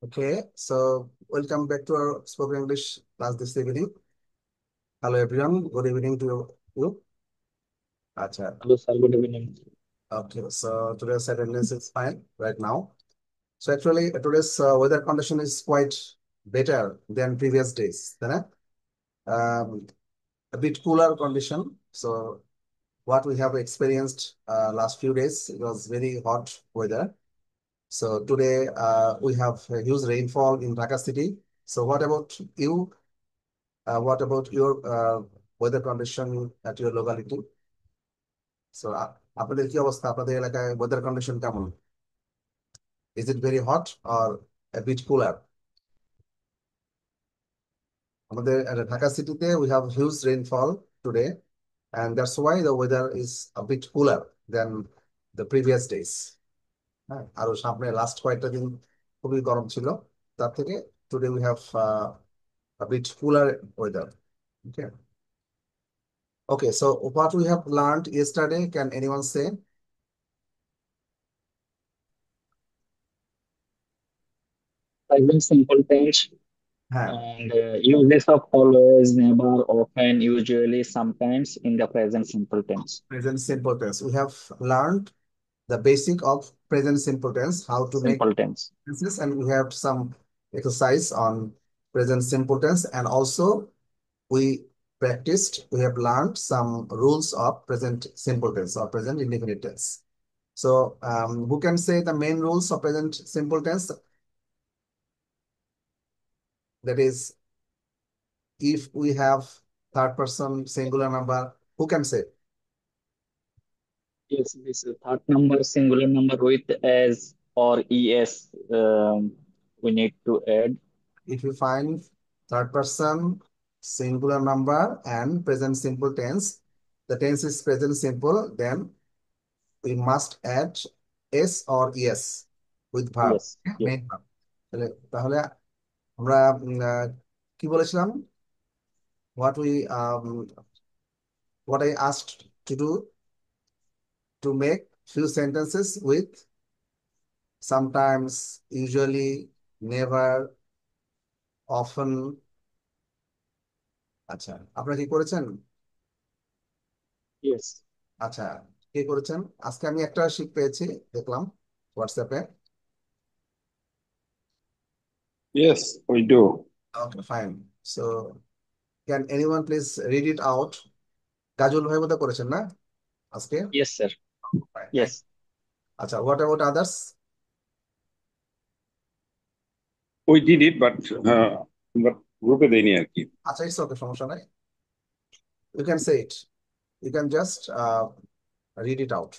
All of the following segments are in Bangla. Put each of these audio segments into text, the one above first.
Okay, so welcome back to our spoken English class this evening. Hello everyone, good evening to you. Acha. Hello, sir. Good evening. Okay, so today's attendance is fine right now. So actually today's weather condition is quite better than previous days. Then, a bit cooler condition. So what we have experienced last few days, it was very hot weather. So today we have a huge rainfall in Dhaka city. So what about you? What about your weather condition at your locality? So আপনাদের কি অবস্থা আপনাদের এলাকায় weather condition কেমন? Is it very hot or a bit cooler? আমাদের ঢাকা সিটিতে we have huge rainfall today and that's why the weather is a bit cooler than the previous days. হ্যাঁ আরো সামনে লাস্ট কয়েকটা দিন খুবই গরম ছিল তার থেকে today we have a bit cooler weather. Okay. Okay, so what we have learned yesterday, can anyone say? Present simple tense হ্যাঁ, and uses of always, never, often, usually, sometimes in the present simple tense. present simple tense. We have learned the basic of present simple tense, how to make Simple tense. sentences, and we have some exercise on present simple tense, and also we we have learned some rules of present simple tense or present indefinite tense. So, who can say the main rules of present simple tense? That is, if we have third person singular number, who can say? Yes, this is third number, singular number with as or es. We need to add. If you find third person singular number and present simple tense, the tense is present simple, then we must add s or es with verb. Yes, Okay? yes, Main verb. তাহলে তাহলে আমরা কি বলেছিলাম? What I asked to do, to make few sentences with sometimes, usually, never, often. আচ্ছা, আপনারা কি করেছেন? yes. আচ্ছা, কে করেছেন? আজকে আমি একটা শিট পেয়েছি, দেখলাম হোয়াটসঅ্যাপে। Yes, we do. Okay, fine. So can anyone please read it out? Kajal ভাই বোধহয় করেছেন না আজকে? Yes, sir. Fine, thank Yes. you. আচ্ছা, what about others? We did it, but গ্রুপে দেয়নি আর কি। আচ্ছা, ইটস ওকে, সমস্যা নাই। You can say it, you can just read it out.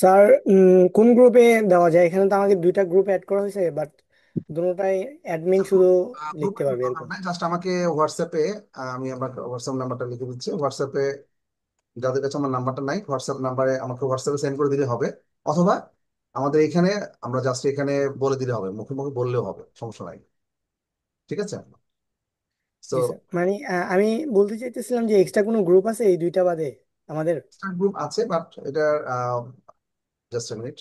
Sir, কোন গ্রুপে দেওয়া যায়? এখানে তো আমাকে দুইটা গ্রুপ অ্যাড করা হয়েছে, বাট দুটোটাই অ্যাডমিন শুধু লিখতে পারবে দরকার এরকম। নাই, জাস্ট আমাকে হোয়াটসঅ্যাপে, আমি আমার হোয়াটসঅ্যাপ নাম্বারটা লিখে দিচ্ছি। হোয়াটসঅ্যাপে যাদের কাছে আমার নাম্বারটা নাই, হোয়াটসঅ্যাপ নাম্বারে আমাকে হোয়াটসঅ্যাপে সেন্ড করে দিলে হবে, অথবা আমাদের এখানে আমরা জাস্ট এখানে বলে দিলে হবে, মুখে মুখে বললেও হবে, সমস্যা নাই। ঠিক আছে? সো জি স্যার, মানে আমি বলতে চাইতেছিলাম যে এক্সট্রা কোনো গ্রুপ আছে এই দুইটা বাদে আমাদের? গ্রুপ আছে, বাট এটা just a minute.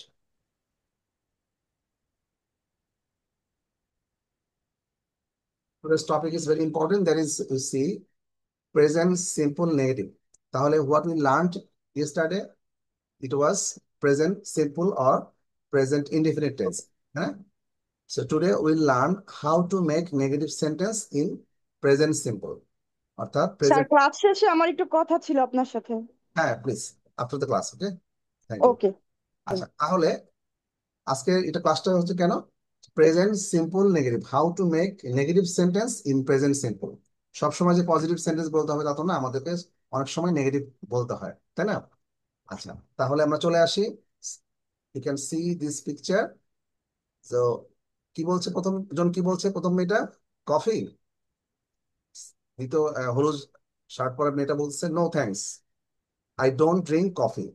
Today's topic is very important. That is, you see, present simple negative. তাহলে what we learned yesterday, it was present simple or present indefinite tense. হ্যাঁ? So today we'll learn how to make negative sentence in present simple. অর্থাৎ স্যার, প্রেজেন্ট। ক্লাস শেষে আমার একটু কথা ছিল আপনার সাথে। হ্যাঁ, please, after the class. Okay, thank you. Okay. আচ্ছা, তাহলে আজকে এটা ক্লাসটা হচ্ছে কেন? Present simple negative, how to make negative sentence in present simple. সবসময় যে পজিটিভ সেন্টেন্স বলতে হবে তা তো না, আমাদেরকে অনেক সময় নেগেটিভ বলতে হয়, তাই না? আচ্ছা, তাহলে আমরা চলে আসি। You can see this picture. তো কি বলছে প্রথম জন, কি বলছে প্রথম মেয়েটা? কফি। দ্বিতীয় হলুদ শার্ট পরা মেয়েটা বলছে no thanks, I don't drink coffee.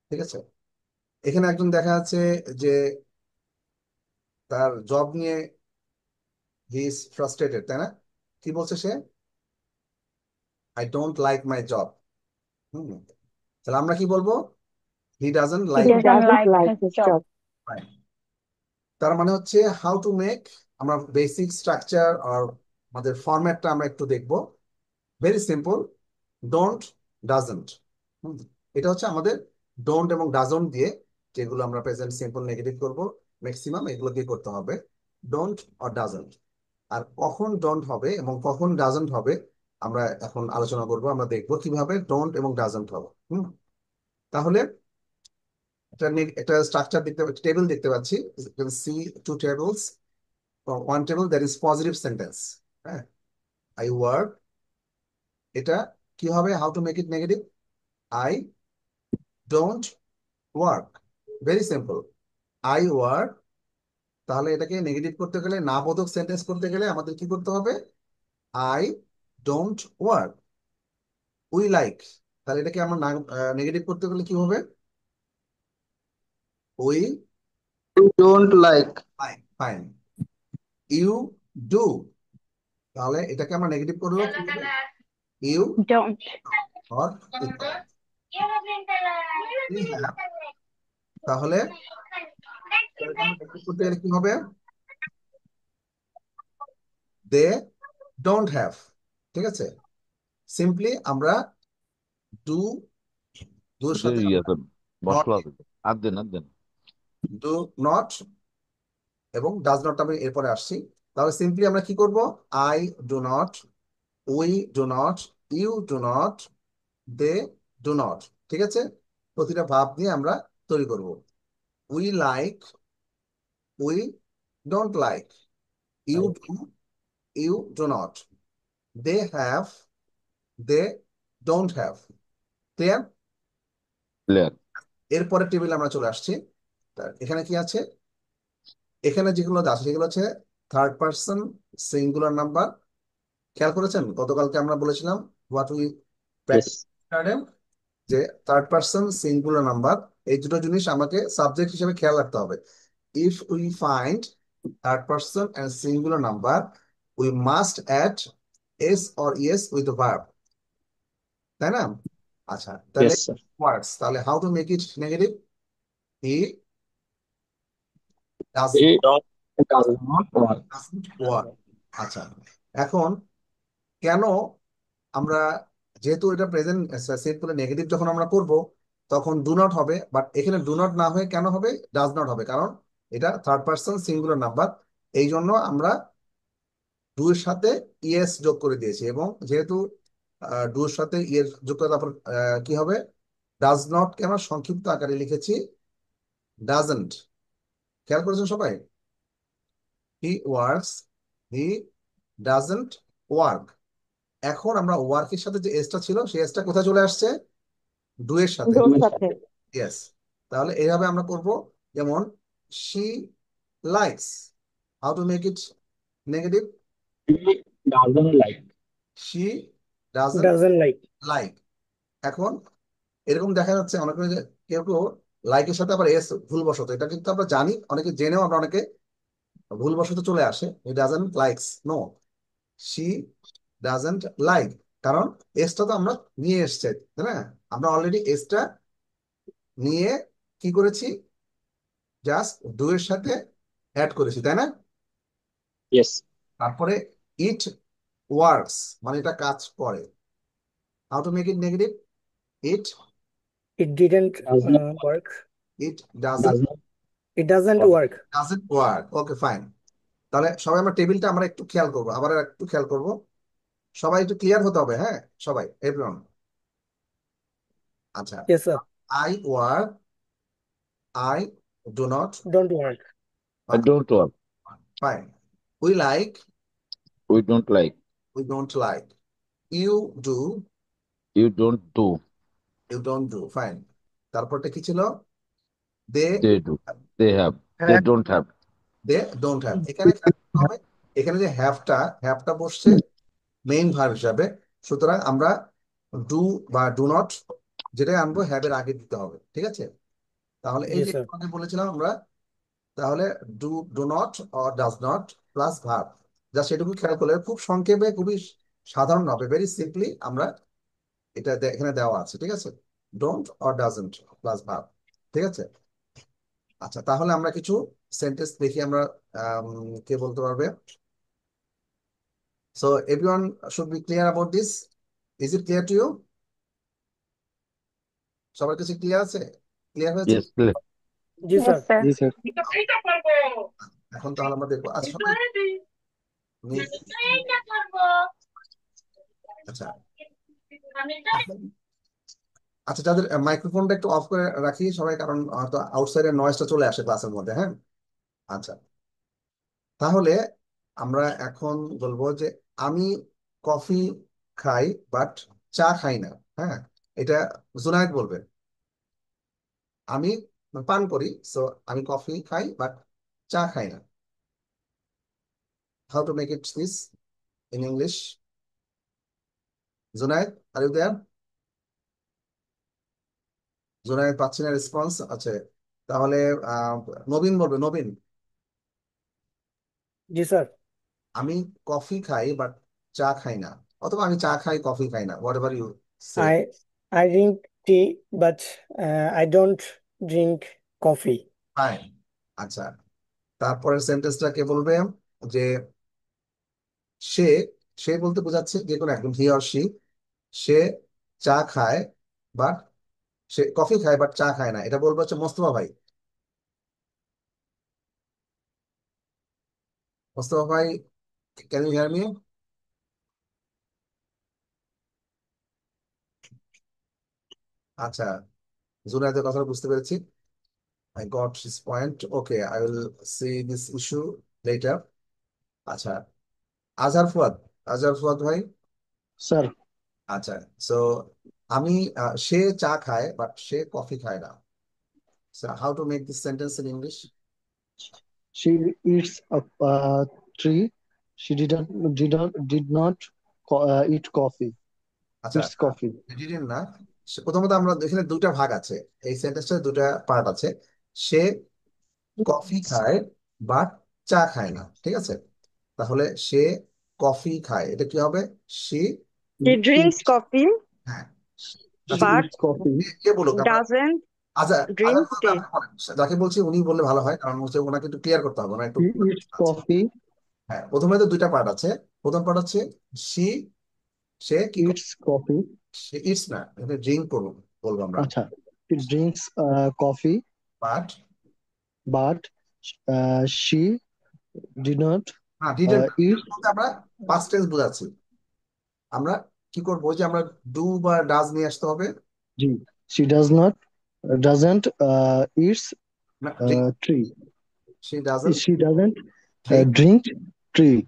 ঠিক আছে? এখানে একজন দেখা যাচ্ছে যে তার জব নিয়ে হি ইজ ফ্রাস্ট্রেটেড, তাই না? কি বলছে সে? I don't like my job. Hmm, তাহলে আমরা কি বলবো? He doesn't he like. Doesn't like his job. তার মানে হচ্ছে হাউ টু মেক, আমরা বেসিক স্ট্রাকচার আর আমাদের ফরম্যাটটা আমরা একটু দেখবো। Very simple, don't, doesn't. এটা হচ্ছে আমাদের ডোন্ট এবং ডাজন্ট দিয়ে, যেগুলো আমরা প্রেজেন্ট সিম্পল নেগেটিভ করব ম্যাক্সিমাম এগুলো দিয়ে করতে হবে, ডোন্ট আর ডাজন্ট। আর কখন ডোন্ট হবে এবং কখন ডাজন্ট হবে আমরা এখন আলোচনা করব, আমরা দেখবো কিভাবে ডোন্ট এবং ডাজন্ট হবে। তাহলে একটা স্ট্রাকচার দেখতে, টেবিল দেখতে পাচ্ছি, see two tables, one table that is positive sentence. হ্যাঁ, আই ওয়ার্ক, এটা কি হবে, how to make it negative, I don't work. Very simple, I work. তাহলে এটাকে নেগেটিভ করতে গেলে, না বোধক সেন্টেন্স করতে গেলে আমাদের কি করতে হবে, I don't work. We like, তাহলে এটাকে আমরা নেগেটিভ করতে গেলে কি হবে, we don't like. Like. Fine, you do, তাহলে এটাকে আমরা নেগেটিভ করলেও কি হবে, ইউ Don't. অর ইত্যাদি। We have, তাহলে এটাকে আমরা নেগেটিভ করতে গেলে কি হবে, দে ডোন্ট হ্যাভ। ঠিক আছে, সিম্পলি আমরা ডু, দুর সাথে নট, মশলা আছে আর দেন আর দেন। ডু নট এবং ডাজ নট আমি এরপরে আসছি। তাহলে সিম্পলি আমরা কি করব, I do not, we do not, you do not, they do not. ঠিক আছে, প্রতিটা ভাব নিয়ে আমরা তৈরি করব। We like, we don't like, you do, you do not, they have, they don't have. Clear? Clear. এরপরে টেবিল আমরা চলে আসছি। এখানে কি আছে, এখানে যেগুলো আছে সেগুলো হচ্ছে থার্ড পার্সন সিঙ্গুলার নাম্বার। খেয়াল করেছেন গতকালকে আমরা বলেছিলাম হোয়াট উই Yes. প্র্যাকটিস, যে থার্ড পার্সন সিঙ্গুলার নাম্বার, এই দুটো জিনিস আমাকে সাবজেক্ট হিসেবে খেয়াল রাখতে হবে। If we find third person and singular number, we must add S or ES with verb, তাই না? আচ্ছা, তাহলে Yes, sir. ওয়ার্ডস, তাহলে how to make it negative, he does It does not work. Doesn't work. আচ্ছা, এখন কেন আমরা, যেহেতু এটা প্রেজেন্ট সিম্পল নেগেটিভ যখন আমরা করব তখন ডু নট হবে, বাট এখানে ডু নট না হয়ে কেন হবে, ডাজ নট হবে, কারণ এটা থার্ড পার্সন সিঙ্গুলার নাম্বার, এই জন্য আমরা ডু এর সাথে ইএস যোগ করে দিয়েছি। এবং যেহেতু ডু এর সাথে ইএস যোগ করে, তারপর কি হবে, ডাজ নট কে আমরা সংক্ষিপ্ত আকারে লিখেছি ডাজন্ট। খেয়াল করেছেন সবাই, he works, he doesn't work. এখন আমরা ওয়ার্কের সাথে যে এসটা ছিল সেই এসটা কোথায় চলে আসছে, ডু এর সাথে। ডোর সাথে। ইয়েস, তাহলে এইভাবে আমরা করব। যেমন she likes, how to make it negative, He doesn't like. She doesn't doesn't like. Like. এখন এরকম দেখা যাচ্ছে অনেক যে কেউ কেউ লাইকের সাথে আবার এস ভুলবশত, এটা কিন্তু আমরা জানি, অনেকে জেনেও আমরা অনেকে ভুলবশত চলে আসে, he doesn't likes, no, she doesn't like, কারণ এসটা তো আমরা নিয়ে এসছে, তাই না? আমরা অলরেডি এসটা নিয়ে কি করেছি, জাস্ট ডু এর সাথে অ্যাড করেছি, তাই না? Yes. তারপরে ইট ওয়ার্কস, মানে এটা কাজ করে। How to make it negative, it it didn't Does not work. Work. It Does doesn't not it doesn't work. Work. Doesn't work. Okay, fine. তাহলে সবাই আমরা টেবিলটা আমরা একটু খেয়াল করবো, আবার একটু খেয়াল করবো, সবাই একটু ক্লিয়ার হতে হবে, হ্যাঁ সবাই, এভরিওয়ান। আচ্ছা, yes sir. I work, I do not, don't work. I don't work. Fine. We like, We don't like. We don't like, you do, You don't do. You don't do, fine. তারপরটা কি ছিল, they They do. They have. They don't have. They don't have. এখানে খেয়াল করতে হবে, এখানে যে হ্যাভটা বসছে মেইন ভার্ব হিসাবে, সুতরাং আমরা ডু বা ডু নট যেটাই আনবো হ্যাভ এর আগে দিতে হবে, ঠিক আছে? তাহলে এই ইয়েস যে স্যার। একটু আগে বলেছিলাম আমরা, তাহলে do, do not or does not plus verb, যা সেটুকু খেয়াল করলে খুব সংক্ষেপে, খুবই সাধারণ হবে, ভেরি সিম্পলি আমরা এটা এখানে দেওয়া আছে, ঠিক আছে? Don't or doesn't plus verb, ঠিক আছে? আচ্ছা, তাহলে আমরা কিছু সেন্টেন্স দেখি আমরা কে বলতে পারবে। So everyone should be clear about this. Is it clear to you? সবার কিছু ক্লিয়ার আছে? ক্লিয়ার হয়েছে? Yes, clear. জি Yes, স্যার। sir. জি স্যার। এখন তাহলে আমরা দেখবো। আচ্ছা সবাই নি- আচ্ছা আচ্ছা, যাদের মাইক্রোফোনটা একটু অফ করে রাখি সবাই, কারণ হয়তো আউটসাইডের নয়েজটা চলে আসে ক্লাসের মধ্যে। হ্যাঁ, আচ্ছা, তাহলে আমরা এখন বলবো যে আমি কফি খাই বাট চা খাই না। হ্যাঁ, এটা জুনায়েদ বলবে। আমি পান করি, সো আমি কফি খাই বাট চা খাই না। How to make it this in English? Junaid, are you there? Junaid পাচ্ছি না রেসপন্স। আচ্ছা, তাহলে আহ নবীন বলবে। নবীন, জি স্যার। আমি কফি খাই বাট চা খাই না, অথবা আমি চা খাই কফি খাই না, whatever you say. I I drink tea but I don't drink coffee. Fine. আচ্ছা, তারপরের সেন্টেন্সটা কে বলবে? যে সে, সে বলতে বোঝাচ্ছে যে কোনো একজন, হি অর শি। সে চা খায় বাট, সে কফি খায় বাট চা খায় না, এটা বলবো হচ্ছে মোস্তফা ভাই। মোস্তফা ভাই, ক্যান ইউ হিয়ার মি? আচ্ছা, জুনায়েদের কথা বুঝতে পেরেছি। I got his point. Okay, I will see this issue letter. আচ্ছা, আজহার ফুয়াদ। আজহার ফুয়াদ ভাই। স্যার, আচ্ছা, সো আমি সে চা খায় বাট সে কফি খায় না। So how to make this sentence in English? she eats a tree. She did not eat coffee. আচ্ছা, Eats coffee. ডিডেন্ট না। প্রথমত আমরা এখানে দুটা ভাগ আছে, এই সেন্টেন্সটা দুটা পার্ট আছে। সে কফি খায় বাট চা খায় না, ঠিক আছে? তাহলে সে কফি খায়, এটা কি হবে? C. He drinks Eats. coffee হ্যাঁ, She আচ্ছা, but eats coffee. কে বলুক আমরা। doesn't আচ্ছা, আচ্ছা, drink tea. যাকে বলছি উনি বললে ভালো হয়, কারণ হচ্ছে ওনাকে একটু ক্লিয়ার করতে হবে, ওনার একটু। He eats coffee. হ্যাঁ, প্রথমে তো দুইটা পার্ট আছে। প্রথম পার্ট হচ্ছে সি, সে কি করে? Eats coffee. সে ইটস না, এটা ড্রিঙ্ক করবো, বলবো আমরা। আচ্ছা, he drinks coffee, but but she did not হ্যাঁ, ডিডেন্ট eat. বলতে আমরা পাস্ট টেন্স বোঝাচ্ছি। আমরা কি করবো, যে আমরা ডু বা ডাজ নিয়ে আসতে হবে। She doesn't eats না, drink. tree. She doesn't She doesn't drink drink tree.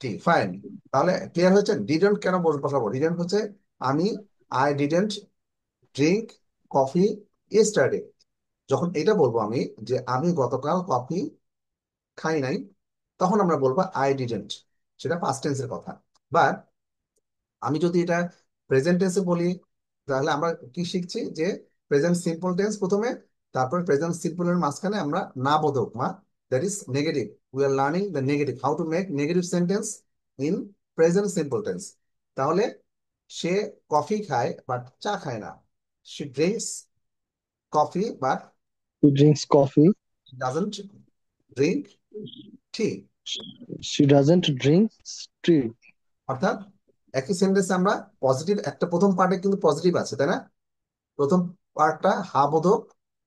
Tea. Fine, তাহলে ক্লিয়ার হয়েছে। ডিডেন্ট কেন বসাবো? ডিডেন্ট হচ্ছে আমি, I didn't drink coffee yesterday. যখন এটা বলবো আমি, যে আমি গতকাল কফি খাই নাই, তখন আমরা বলবো আই ডিডেন্ট। সেটা পাস্ট টেন্সের কথা। বাট আমি যদি এটা প্রেজেন্ট টেন্সে বলি, তাহলে আমরা কি শিখছি? যে প্রেজেন্ট সিম্পল টেন্স প্রথমে, তারপর প্রেজেন্ট সিম্পলের মাঝখানে আমরা না বোধক মা, that is negative. We are learning the negative, how to make negative sentence in present simple tense. তাহলে সে কফি খায় বাট চা খায় না। She drinks coffee but She drinks coffee. Doesn't drink tea. She doesn't drink tea. অর্থাৎ একই সেন্টেন্সে আমরা পজিটিভ, একটা প্রথম পার্টে কিন্তু পজিটিভ আছে, তাই না? প্রথম পার্টটা হা বোধক,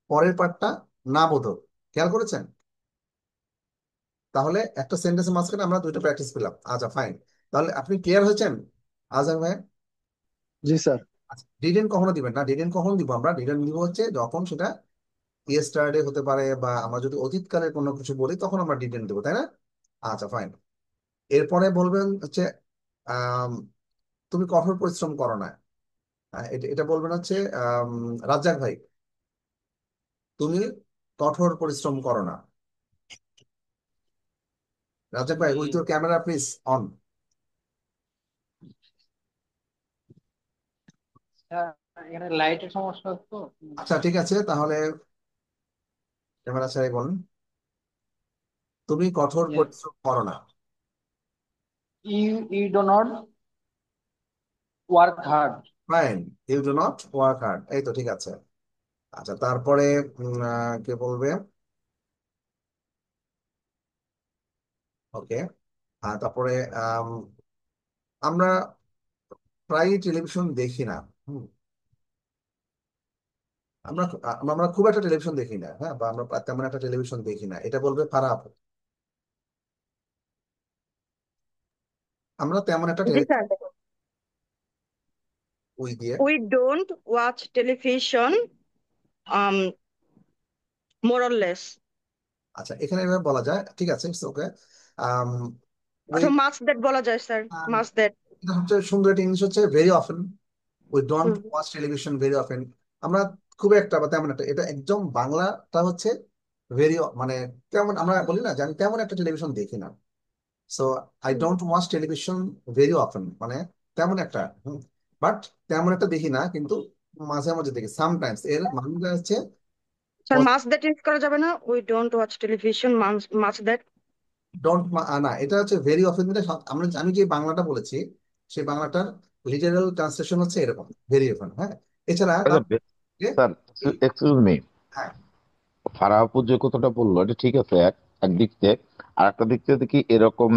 পরের পার্টটা না বোধক, খেয়াল করেছেন? তাহলে একটা সেন্টেন্সের মাঝখানে আমরা দুইটা প্র্যাকটিস পেলাম। আচ্ছা, ফাইন। তাহলে আপনি ক্লিয়ার হয়েছেন আজহার ভাই? জি স্যার। ডিডেন্ট কখনো দিবেন না। ডিডেন্ট কখন দিব আমরা? ডিডেন্ট দিব হচ্ছে যখন সেটা ইয়েস্টারডে হতে পারে, বা আমরা যদি অতীতকালের কোনো কিছু বলি তখন আমরা ডিডেন্ট দেবো, তাই না? আচ্ছা, ফাইন। এরপরে বলবেন হচ্ছে আম, তুমি কঠোর পরিশ্রম করো না। এটা এটা বলবেন হচ্ছে রাজ্জাক ভাই, তুমি কঠোর পরিশ্রম করো না। রাজ্জাক ভাই, with your camera please on. এখানে লাইটের সমস্যা তো। আচ্ছা, ঠিক আছে, তাহলে ক্যামেরা ছাড়াই বলেন। তুমি কঠোর পরিশ্রম করো না। You do not work hard. Fine, you do not work hard, এই তো ঠিক আছে। আচ্ছা, তারপরে কে বলবে? ওকে। তারপরে আমরা প্রায় টেলিভিশন দেখি না। হুম, আমরা আমরা খুব একটা টেলিভিশন দেখি না, হ্যাঁ, বা আমরা তেমন একটা টেলিভিশন দেখি না, এটা বলবে খারাপ। আমরা তেমন একটা জি স্যার, ওই দিয়ে we don't watch television more or less, আচ্ছা, এখানে এভাবে বলা যায়, ঠিক আছে, ইটস ওকে। ওই অথবা মাস্ট দ্যাট বলা যায় স্যার, মাস্ট দ্যাট। এটা সবচেয়ে সুন্দর একটা ইংলিশ হচ্ছে very often. We don't watch television very often. আমরা খুব একটা বা তেমন একটা, এটা একদম বাংলাটা হচ্ছে ভেরি, মানে তেমন আমরা বলি না যে আমি তেমন একটা টেলিভিশন দেখি না। So I don't watch television very often, মানে তেমন একটা, বাট তেমন একটা দেখি না, কিন্তু মাঝে মাঝে দেখি, সামটাইমস। এর মানে হচ্ছে স্যার মাস্ট দ্যাট ইউজ করা যাবে না, we don't watch television must that. Don't, না, এটা হচ্ছে ভেরি অফেন। আমি যে বাংলাটা বলেছি সেই বাংলাটার লিটারাল ট্রান্সলেশন হচ্ছে এরকম, ভেরি অফেন। হ্যাঁ, এছাড়া আচ্ছা স্যার, এক্সকিউজ মি, হ্যাঁ, ফারাহ আপু যে কথাটা বললো এটা ঠিক আছে একদিক থেকে, আর একটা দিক থেকে কি এরকম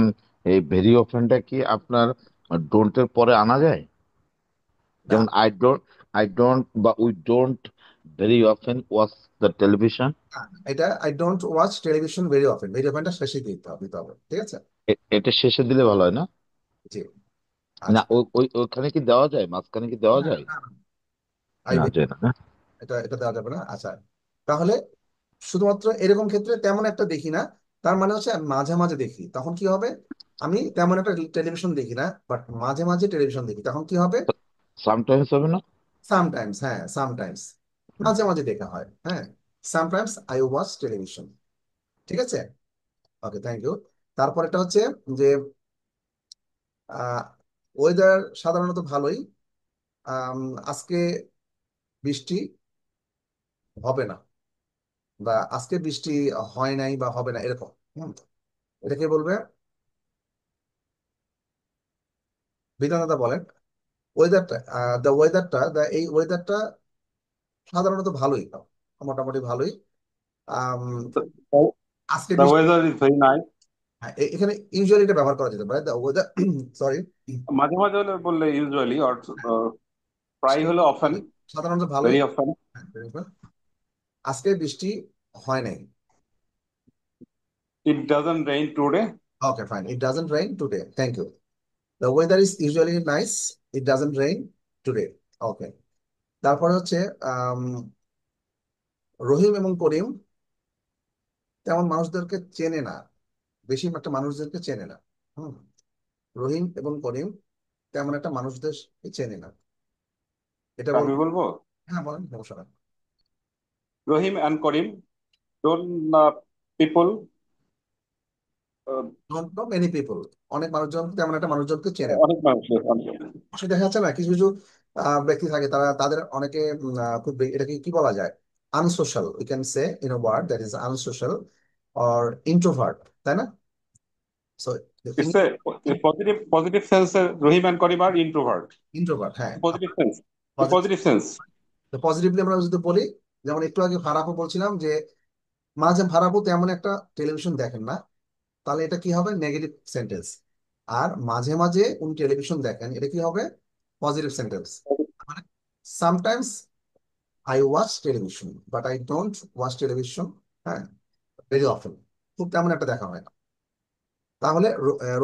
এই ভেরি অফেনটা কি আপনার ডোন্টের পরে আনা যায়? না, যেমন আই ডোন্ট বা we don't very often watch the television. এটা I don't watch television very often, very অফেনটা শেষে দিতে হবে, ঠিক আছে। এটা শেষে দিলে ভালো হয় না? জি, না, আচ্ছা। ওইখানে কি দেওয়া যায়, মাঝখানে কি দেওয়া যায়? আই না, যায় না, না? এটা এটা দেওয়া যাবে না, আচ্ছা। তাহলে শুধুমাত্র এরকম ক্ষেত্রে তেমন একটা দেখি না, তার মানে হচ্ছে আমি মাঝে মাঝে দেখি, তখন কি হবে? আমি তেমন একটা টেলিভিশন দেখি না, বাট মাঝে মাঝে টেলিভিশন দেখি, তখন কি হবে? সামটাইমস হবে না? সামটাইমস, হ্যাঁ, সামটাইমস, মাঝে মাঝে দেখা হয়, হ্যাঁ। সামটাইমস আই ওয়াচ টেলিভিশন, ঠিক আছে। ওকে, থ্যাংক ইউ। তারপর এটা হচ্ছে যে ওয়েদার সাধারণত ভালোই। আম, আজকে বৃষ্টি হবে না, বা আজকে বৃষ্টি হয় নাই বা হবে না, এরকম। এটাকে বলবে, বিধানদা বলেন, ওয়েদারটা, এই ওয়েদারটা সাধারণত ভালোই, মোটামুটি ভালোই। আম, The আজকে the বৃষ্টি, weather is very nice. হ্যাঁ, এখানে ইউজুয়ালি এটা ব্যবহার করা যেতে পারে, দ্য ওয়েদার, সরি, মাঝে মাঝে হলে বললে usually or প্রায় হলে often, সাধারণত ভালোই। very often. হ্যাঁ, very good. আজকে বৃষ্টি হয় নাই। It doesn't rain today. Okay, fine, it doesn't rain today, thank you. The weather is usually nice, it doesn't rain today. Okay. তারপরে হচ্ছে আম, রহিম এবং করিম তেমন মানুষদেরকে চেনে না, বেশি একটা মানুষদেরকে চেনে না। হুম, রহিম এবং করিম তেমন একটা মানুষদেরকে চেনে না, এটা আমি বলবো। বলবো হ্যাঁ, বলেন, সমস্যা নাই। রহিম and Karim don't people don't know many people, অনেক মানুষজন তেমন একটা মানুষজনকে চেনে না। অনেক মানুষ সে দেখা যাচ্ছে না, কিছু কিছু ব্যক্তি থাকে, তাদের অনেকে খুব এটাকে কি বলা যায়, unsocial, we can say in a word that is unsocial or introvert, তাই না? So it's a positive sense. Rahim and Karim are introvert. Introvert, হ্যাঁ, Positive sense. A positive sense. Positively আমরা যদি বলি, যেমন একটু আগে ফারাপও বলছিলাম যে মাঝে ফারাপও তেমন একটা টেলিভিশন দেখেন না, তাহলে এটা কি হবে? Negative sentence. আর মাঝে মাঝে উনি টেলিভিশন দেখেন, এটা কি হবে? Positive sentence. মানে sometimes I watch television but I don't watch television, হ্যাঁ, ভেরি অফেন, খুব তেমন একটা দেখা হয় না। তাহলে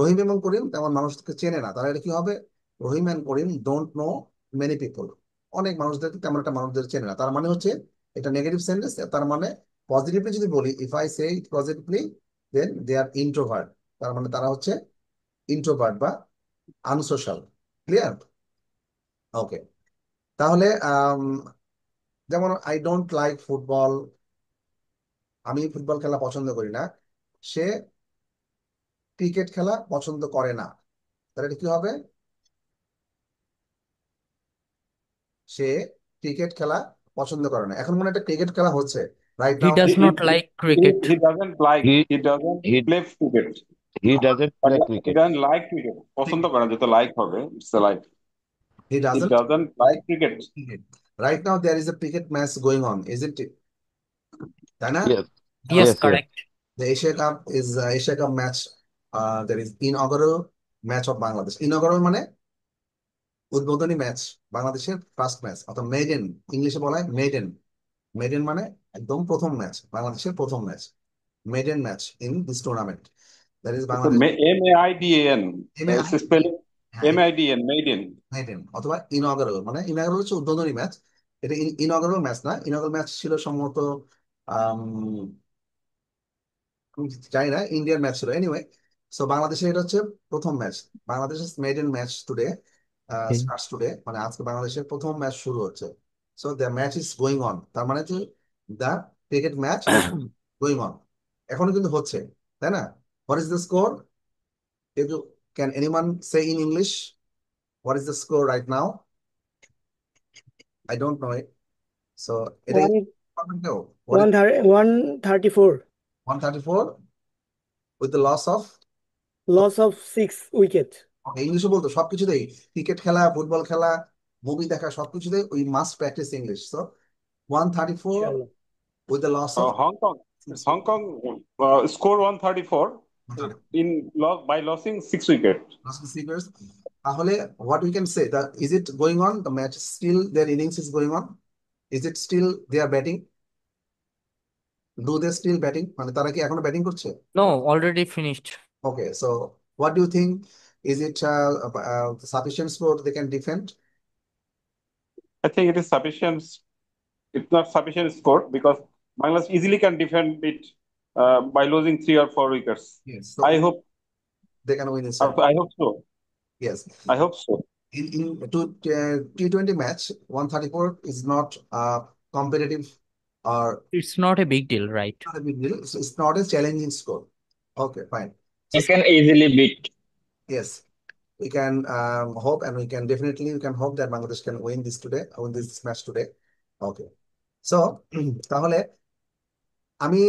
রহিম এবং করিম তেমন মানুষকে চেনে না, তাহলে এটা কি হবে? Rahim and Karim don't know many people, অনেক মানুষদেরকে তেমন একটা মানুষদের চেনে না, তার মানে হচ্ছে এটা নেগেটিভ সেন্টেন্স। তার মানে পজিটিভলি যদি বলি, if I say it positively, then they are introvert, তার মানে তারা হচ্ছে ইন্ট্রোভার্ট বা আনসোশ্যাল। ক্লিয়ার? ওকে। তাহলে যেমন আই ডোন্ট লাইক ফুটবল, আমি ফুটবল খেলা পছন্দ করি না, সে ক্রিকেট খেলা পছন্দ করে না, তাহলে এটা কি হবে? সে ক্রিকেট খেলা পছন্দ করে না। এখন মনে হয় একটা ক্রিকেট খেলা হচ্ছে right He now. does He, he, not like he, cricket. he doesn't like, He he doesn't he play cricket. he doesn't But play he cricket. doesn't like cricket. পছন্দ করে না, যেটা like হবে, it's a like. He He doesn't doesn't like cricket. Right now there is a cricket match going on, isn't it, তাই না? Yes, Yes, yes, yes. correct. The Asia Cup is Asia Cup match There is inaugural match of Bangladesh. Inaugural মানে উদ্বোধনী ম্যাচ, বাংলাদেশের ফার্স্ট ম্যাচ, অর্থাৎ মেডেন, ইংলিশে বলা হয় মেডেন। মেডেন মানে একদম প্রথম ম্যাচ, বাংলাদেশের প্রথম match, maiden match in this tournament. That is It's Bangladesh MAIDAN. M A It's I spelling হ্যাঁ MAIDAN, Maiden. মেডেন অথবা ইনঅগারাল, মানে ইনঅগারাল হচ্ছে উদ্বোধনী ম্যাচ। এটা ইনঅগারাল ম্যাচ না, ইনঅগারাল ম্যাচ ছিল সম্ভবত আম, আমি জানি না, ইন্ডিয়ান ম্যাচ ছিল এনিওয়ে। সো বাংলাদেশের এটা হচ্ছে প্রথম ম্যাচ, বাংলাদেশের maiden match today starts today, মানে আজকে বাংলাদেশের প্রথম ম্যাচ শুরু হচ্ছে। So the match is going on, তার মানে যে the cricket match is going on, এখনো কিন্তু হচ্ছে, তাই না? What is the score? Can anyone say in English what is the score right now? I don't no it. So এটা one what is 134 134 with the loss of, loss of 6 wicket. ইংলিশে বলতো সবকিছুতেই, ক্রিকেট খেলা, ফুটবল খেলা, মুভি দেখা, সবকিছুতে we must practice English. So 134 Inshallah. with the loss of Hong Kong score 134 in by losing 6 wickets. seekers. তাহলে what we can say that is it going on, the match still, their innings is going on, is it still they are batting, do they still batting, মানে তারা কি এখনো ব্যাটিং করছে? No, already finished. Okay, so what do you think, is it sufficient score they can defend? I think it is sufficient. It's not sufficient score because Bangladesh easily can defend it by losing 3 or 4 wickets. Yes, so I hope they can win this. I hope so. Yes, I hope so. in T20 match 134 is not competitive or It's not a big deal, right? not a big deal. It's not a challenging score. Okay, fine. So You can easily beat. yes, we can hope, and we can definitely, we can hope that Bangladesh can win this today, win this match today. Okay, so তাহলে আমি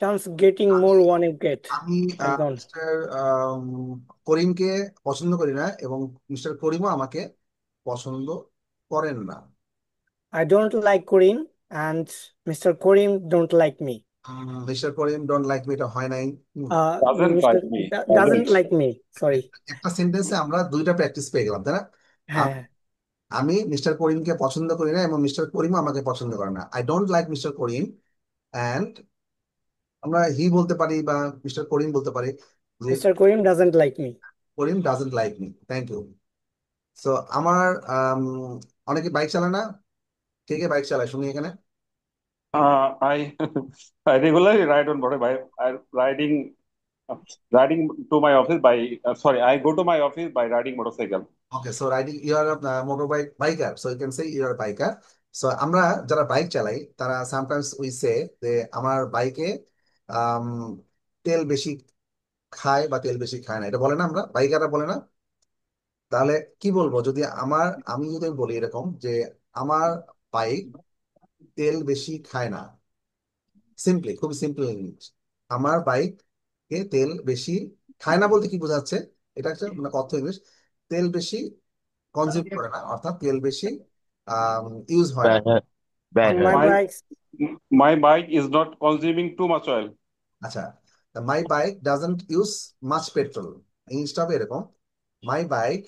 Chance getting more 1 wicket. আমি একদম। মিস্টার করিমকে পছন্দ করি না, এবং মিস্টার করিমও আমাকে পছন্দ করেন না। I don't like Kareem and Mr. Kareem don't like me. Mister Karim don't like me, এটা হয় নাই। Doesn't Mr. like me. doesn't like me. Sorry. একটা সেন্টেন্সে আমরা দুইটা প্র্যাকটিস পেয়ে গেলাম, তাই না? হ্যাঁ, আমি মিস্টার করিমকে পছন্দ করি না এবং মিস্টার করিমও আমাকে পছন্দ করে না। I don't like mister Karim and আমরা হি বলতে পারি বা মিস্টার করিম বলতে পারি যে Mr. Kareem doesn't like me. Karim doesn't like me. Thank you. So আমার অনেকে বাইক চালায় না, কে কে বাইক চালায় শুনি এখানে? I I regularly ride on motorbike. Riding to my office by sorry, I go to my office by riding motorcycle. Okay, so riding, you are motor biker, so you can say you are biker. So আমরা যারা বাইক চালাই তারা সামটাইমস উই সে যে আমার বাইকে তেল বেশি খায় বা তেল বেশি খায় না, এটা বলে না, আমরা বাইকাররা বলে না? তাহলে কি বলবো যদি আমি যদি বলি এরকম যে আমার বাইক তেল বেশি খায় না, সিম্পলি, খুব সিম্পল ইংলিশ, আমার বাইক তেল বেশি খায় না বলতে কি বোঝাচ্ছে, এটা একটা মানে কথ্য ইংলিশ, তেল বেশি কনজিউম করে না, অর্থাৎ তেল বেশি ইউজ হয় না। ব্যয় On হয় my My bikes, my bike is not consuming too much oil. আচ্ছা, মাই bike doesn't use much petrol, ইংলিশটা হবে এরকম, মাই bike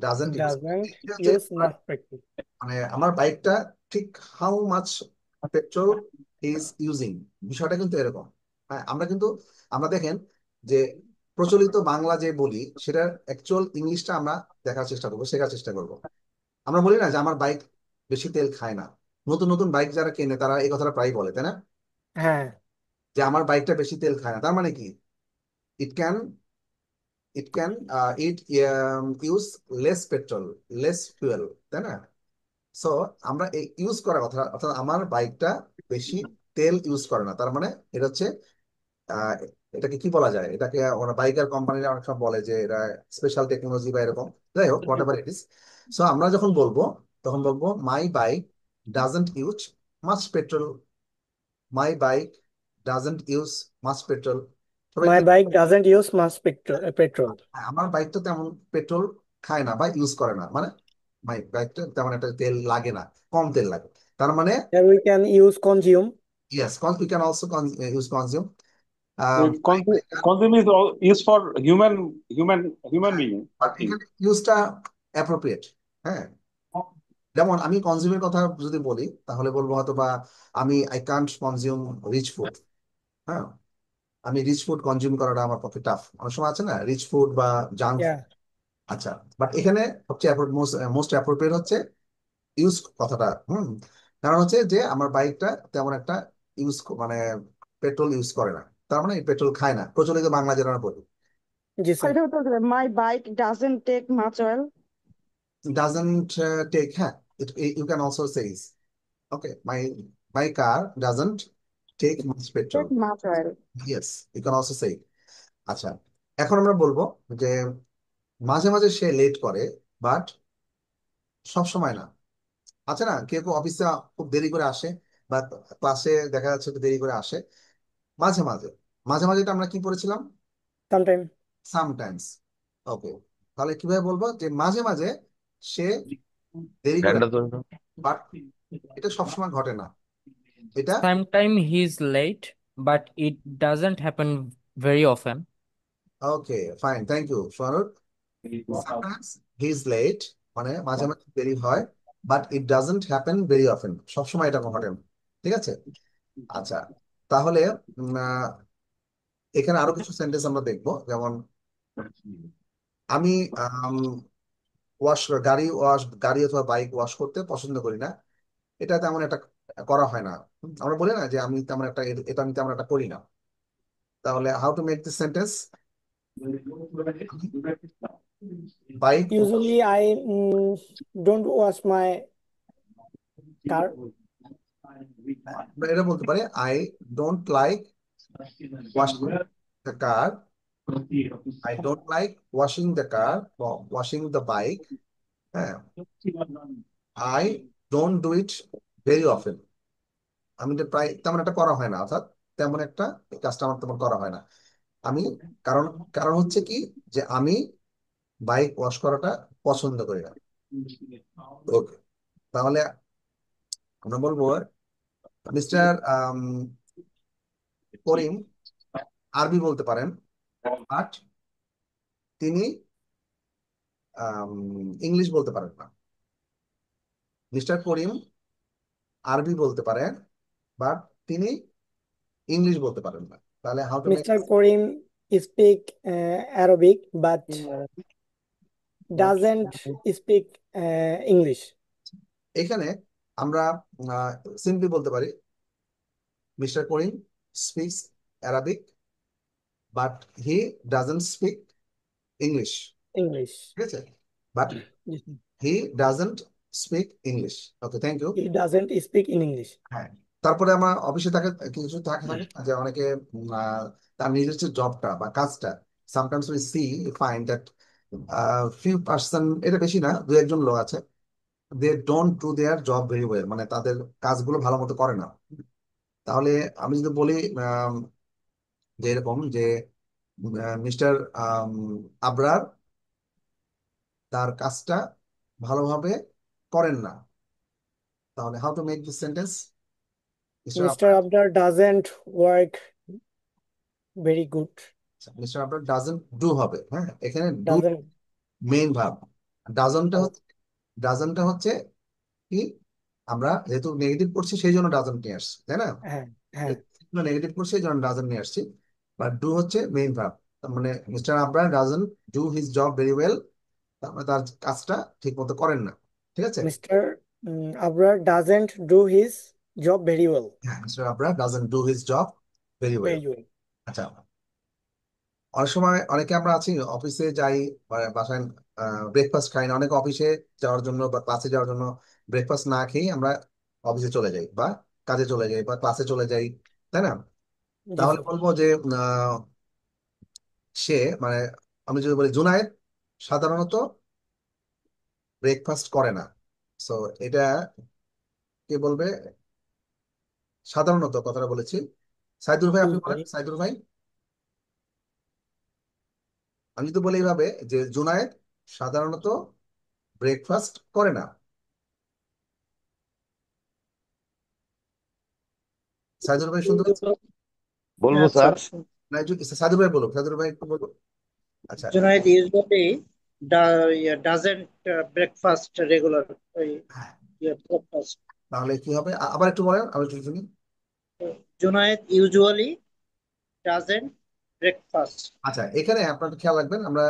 doesn't use, doesn't use much petrol. মানে আমার বাইকটা ঠিক how much petrol is using, বিষয়টা কিন্তু এরকম। হ্যাঁ, আমরা দেখেন যে প্রচলিত বাংলা যে বলি সেটার অ্যাকচুয়াল ইংলিশটা আমরা দেখার চেষ্টা করবো, শেখার চেষ্টা করবো। আমরা বলি না যে আমার বাইক বেশি তেল খায় না, নতুন নতুন বাইক যারা কেনে তারা এই কথাটা প্রায় বলে, তাই না? হ্যাঁ, যে আমার বাইকটা বেশি তেল খায় না, তার মানে কি it can it use less petrol, less fuel, তাই না? সো আমরা এই ইউজ করার কথা, অর্থাৎ আমার বাইকটা বেশি তেল ইউজ করে না, তার মানে এটা হচ্ছে আহ, এটাকে কি বলা যায়, এটাকে ওরা বাইকার কোম্পানিরা অনেক সময় বলে যে এটা স্পেশাল টেকনোলজি বা এরকম, যাই হোক, what ever it is. So আমরা যখন বলবো তখন বলবো মাই bike doesn't use much petrol, my bike doesn't use much petrol. সবাই my bike doesn't use much petrol. আমার বাইকটা তেমন পেট্রোল খায় না বা ইউজ করে না, মানে মাই বাইকটা তেমন একটা তেল লাগে না, কম তেল লাগে, তার মানে Then we can use consume. yes, we can also use consume. Consume is used for human being, I but think. এখানে ইউজটা অ্যাপ্রোপ্রিয়েট। হ্যাঁ, যেমন আমি কনজিউমের কথা যদি বলি তাহলে বলবো হয়তো বা I can't consume rich food. হ্যাঁ, আমি রিচ ফুড কনজিউম করাটা আমার পক্ষে টাফ। অনেক সময় আছে না রিচ ফুড বা জাঙ্ক। ইয়া আচ্ছা, বাট এখানে সবচেয়ে মোস্ট অ্যাপ্রোপ্রিয়েট হচ্ছে ইউজ কথাটা। কারণ হচ্ছে যে আমার বাইকটা তেমন একটা ইউজ মানে পেট্রোল ইউজ করে না, তার মানে পেট্রোল খায় না, প্রচলিত বাংলা যেটা আমরা বলি। জি স্যার। এটা বলতে my bike doesn't take much oil. Doesn't take, হ্যাঁ, you can also say okay my car doesn't take much petrol. Take much oil. Yes, you can also say. আচ্ছা, এখন আমরা বলবো যে মাঝে মাঝে সে লেট করে, বাট সব সময় না। আছে না কেউ কেউ অফিসে খুব দেরি করে আসে, বা ক্লাসে দেখা যাচ্ছে একটু দেরি করে আসে। মাঝে মাঝে, মাঝে মাঝে এটা আমরা কি পড়েছিলাম? সামটাইম। সামটাইমস। ওকে, তাহলে কিভাবে বলবো যে মাঝে মাঝে সে দেরি করে, হ্যান্ডা ধরে নাও। বাট এটা সবসময় ঘটে না। এটা Sometimes he's late, but it doesn't happen very often. Okay, fine, thank you Sohanur. Sometimes he is late, মানে মাঝে মাঝে দেরি হয়, but it doesn't happen very often, সবসময় এটা ঘটে না। ঠিক আছে। আচ্ছা, তাহলে এখানে আরো কিছু সেন্টেন্স আমরা দেখবো, যেমন আমি ওয়াশ গাড়ি অথবা বাইক ওয়াশ করতে পছন্দ করি না। এটা তেমন একটা করা হয় না। আমরা বলি না যে আমি তেমন একটা এটা আমি তেমন একটা করি না। তাহলে how to make this sentence? Bike, usually I don't wash my car. এটা বলতে পারে I don't like washing the car, I don't like washing the car, washing the bike. হ্যাঁ, I don't do it very often, আমি এটা প্রায় তেমন একটা করা হয় না, অর্থাৎ তেমন একটা এই কাজটা আমার তেমন করা হয় না। আমি কারণ কারণ হচ্ছে কি যে আমি বাইক ওয়াশ করাটা পছন্দ করি না। ওকে, তাহলে আমরা বলবো মিস্টার করিম আরবি বলতে পারেন, বাট তিনি ইংলিশ বলতে পারেন না। মিস্টার করিম আরবি বলতে পারেন, বাট তিনি ইংলিশ বলতে পারেন না। তাহলে how to make? Mister Karim speak Arabic but doesn't speak English. এখানে আমরা সিম্পলি বলতে পারি mister Karim speaks Arabic, but he doesn't speak English. English. ঠিক আছে, but he doesn't speak English. Okay, thank you. He doesn't speak in English. হ্যাঁ, তারপরে আমার অফিসে থাকে কিছু থাকে থাকে যে অনেকে তার নিজস্ব জবটা বা কাজটা, sometimes we see find that few person, এটা বেশি না, দু একজন লোক আছে, they don't do their job very well, মানে তাদের কাজগুলো ভালো মতো করে না। তাহলে আমি যদি বলি যে এরকম যে মিস্টার আবরার তার কাজটা ভালোভাবে করেন না, তাহলে how to make this sentence? Mister mister Abrar doesn't work very good. Mister Abrar doesn't do হবে। হ্যাঁ, এখানে ডু ডাজন্ট। মেইন ভার্ব, ডাজনটা হচ্ছে কি, আমরা যেহেতু নেগেটিভ করছি সেই জন্য ডাজন নিয়ে আসছি, তাই না? হ্যাঁ হ্যাঁ। নেগেটিভ করছি এই জন্য ডাজন নিয়ে আসছি, বাট ডু হচ্ছে মেইন ভার্ব। তার মানে mister Abrar doesn't do his job very well, তার মানে তার কাজটা ঠিক মতো করেন না। ঠিক আছে। Mister Abrar doesn't do his job very well. হ্যাঁ, mister Abrar doesn't do his job very well. Very well. আচ্ছা, অনেক সময় অনেকে আমরা আছি অফিসে যাই বা বাসায় ব্রেকফাস্ট খাই না, অনেকে অফিসে যাওয়ার জন্য বা ক্লাসে যাওয়ার জন্য ব্রেকফাস্ট না খেয়েই আমরা অফিসে চলে যাই বা কাজে চলে যাই বা ক্লাসে চলে যাই, তাই না? জি তাহলে স্যার। বলবো যে আহ, সে মানে আমি যদি বলি জুনায়েদ সাধারণত ব্রেকফাস্ট করে না, সো এটা কে বলবে? সাধারণত কথাটা বলেছি। সাইদুল ভাই, আপনি বলেন, ইউজুয়ালি। সাইদুল ভাই। আমি যদি বলি এইভাবে যে জুনায়েদ সাধারণত ব্রেকফাস্ট করে না, সাইদুল ভাই শুনতে পাচ্ছেন? বলবো আচ্ছা স্যার। আচ্ছা। না একটু সাদুর ভাই বলুন, সাদুর ভাই একটু বলুন। আচ্ছা Junaid usually doesn't breakfast regular. হ্যাঁ, Breakfast. তাহলে কি হবে? আবার একটু বলেন, আমি একটু শুনি। Junaid usually doesn't breakfast. আচ্ছা, এখানে আপনারা খেয়াল রাখবেন, আমরা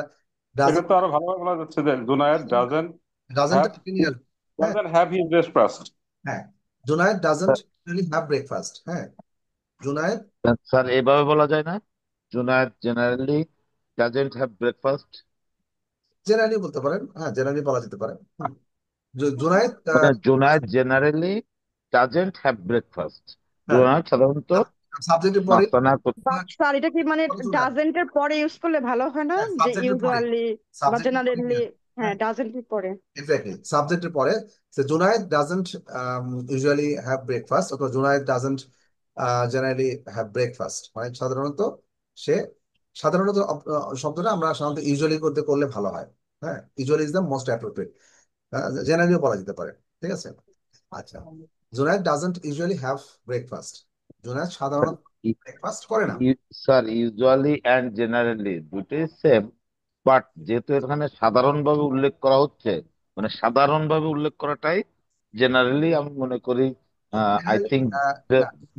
এটা ডাজেন্ট তো আরো ভালোভাবে বলা যাচ্ছে যে Junaid doesn't have doesn't have his breakfast. হ্যাঁ, Junaid doesn't really have breakfast. হ্যাঁ, জুনায়েদ স্যার এভাবে বলা যায় না? Junaid generally doesn't have breakfast. Generally বলতে পারেন, হ্যাঁ জেনারেলি বলা যেতে পারে। জুনায়েদ মানে Junaid generally doesn't have breakfast. হ্যাঁ, জুনায়েদ সাধারণত সাবজেক্টের পরে নাস্তা না করতে। স্যার এটা কি মানে ডাজেন্টের পরে ইউজ করলে ভালো হয় না, যে সাবজেক্টের পরে, ইউজুয়ালি বা সাবজেক্টের পরে জেনারেলি? হ্যাঁ, ডাজেন্টের পরে। এক্স্যাক্টলি সাবজেক্টের পরে। So Junaid doesn't usually have breakfast, অথবা Junaid doesn't generally have breakfast, মানে সাধারণত সে, সাধারণত শব্দটা আমরা সাধারণত ইউজুয়ালি করতে করলে ভালো হয়। হ্যাঁ, usually is the most appropriate, জেনারেলিও বলা যেতে পারে। ঠিক আছে। আচ্ছা, Junaid doesn't usually have breakfast, Junaid সাধারণত ব্রেকফাস্ট করে না। স্যার ইউজুয়ালি অ্যান্ড জেনারেলি দুটোই সেম, বাট যেহেতু এখানে সাধারণভাবে উল্লেখ করা হচ্ছে, মানে সাধারণভাবে উল্লেখ করাটাই জেনারেলি আমি মনে করি। আই Generally, থিঙ্ক না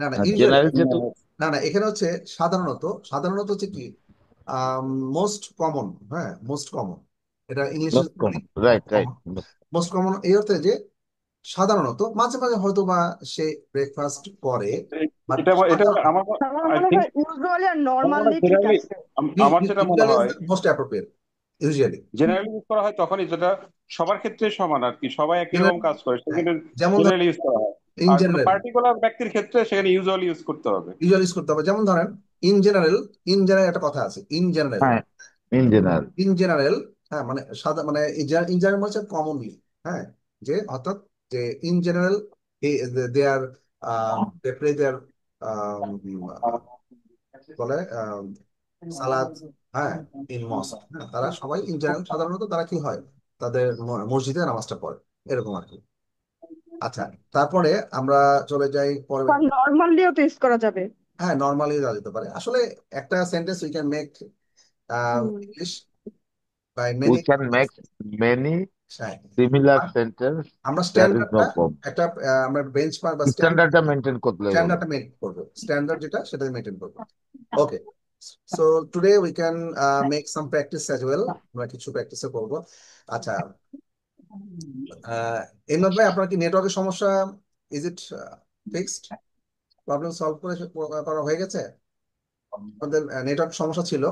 না না ইউজুয়ালি, জেনারেল যেহেতু না না এখানে হচ্ছে সাধারণত, সাধারণত হচ্ছে কি মোস্ট কমন। হ্যাঁ, মোস্ট কমন, এটা ইংলিশে most common, right right. Most common এই অর্থে যে সাধারণত মাঝে মাঝে হয়তো বা সে ব্রেকফাস্ট করে, বাট এটা এটা আমার আমার আই মনে থিঙ্ক হয় ইউজুয়ালি আর নর্মালি ঠিক জেনারেলি আছে। আমার যেটা মনে হয় most appropriate usually. Generally use করা হয় তখনই যেটা সবার ক্ষেত্রে সমান আর কি, সবাই একই রকম কাজ করে সেখানে যেমন জেনারেলি ইউজ করা হয়। ইন আর কোনো জেনারেল পার্টিকুলার ব্যক্তির ক্ষেত্রে সেখানে ইউজুয়ালি ইউজ করতে হবে। ইউজুয়ালি ইউজ করতে হবে। যেমন ধরেন ইন জেনারেল, ইন জেনারেল একটা কথা আছে, ইন জেনারেল, হ্যাঁ, ইন জেনারেল। In general. হ্যাঁ, মানে সাদা মানে ইন জেনারেল হচ্ছে কমনলি। হ্যাঁ, যে অর্থাৎ যে in general they are they play their বলে সালাদ, হ্যাঁ, ইন মস্ক। হ্যাঁ, তারা সবাই ইন জেনারেল সাধারণত তারা কি হয়, তাদের মসজিদে নামাজটা পড়ে, এরকম আর কি। আচ্ছা, তারপরে আমরা চলে যাই পরে। নর্মালিও তো ইউজ করা যাবে। হ্যাঁ, নর্মালি দেওয়া যেতে পারে। আসলে একটা sentence we can make English by we many. Can make many similar sentence, আমরা দ্যাট ইজ নো স্ট্যান্ডার্ডটা প্রবলেম। একটা আমরা বেঞ্চমার্ক বা স্ট্যান্ডার্ডটা মেনটেন করলে হলো। স্ট্যান্ডার্ডটা মেনটেন করবো, স্ট্যান্ডার্ড যেটা সেটা মেনটেন করবো। Okay, so today we can make some practice as well, আমরা কিছু প্র্যাকটিসও করবো। আচ্ছা, এমনাদ ভাই আপনার কি নেটওয়ার্কের সমস্যা, is it fixed? Problem solve করা হয়ে গেছে? আমাদের নেটওয়ার্ক সমস্যা ছিল,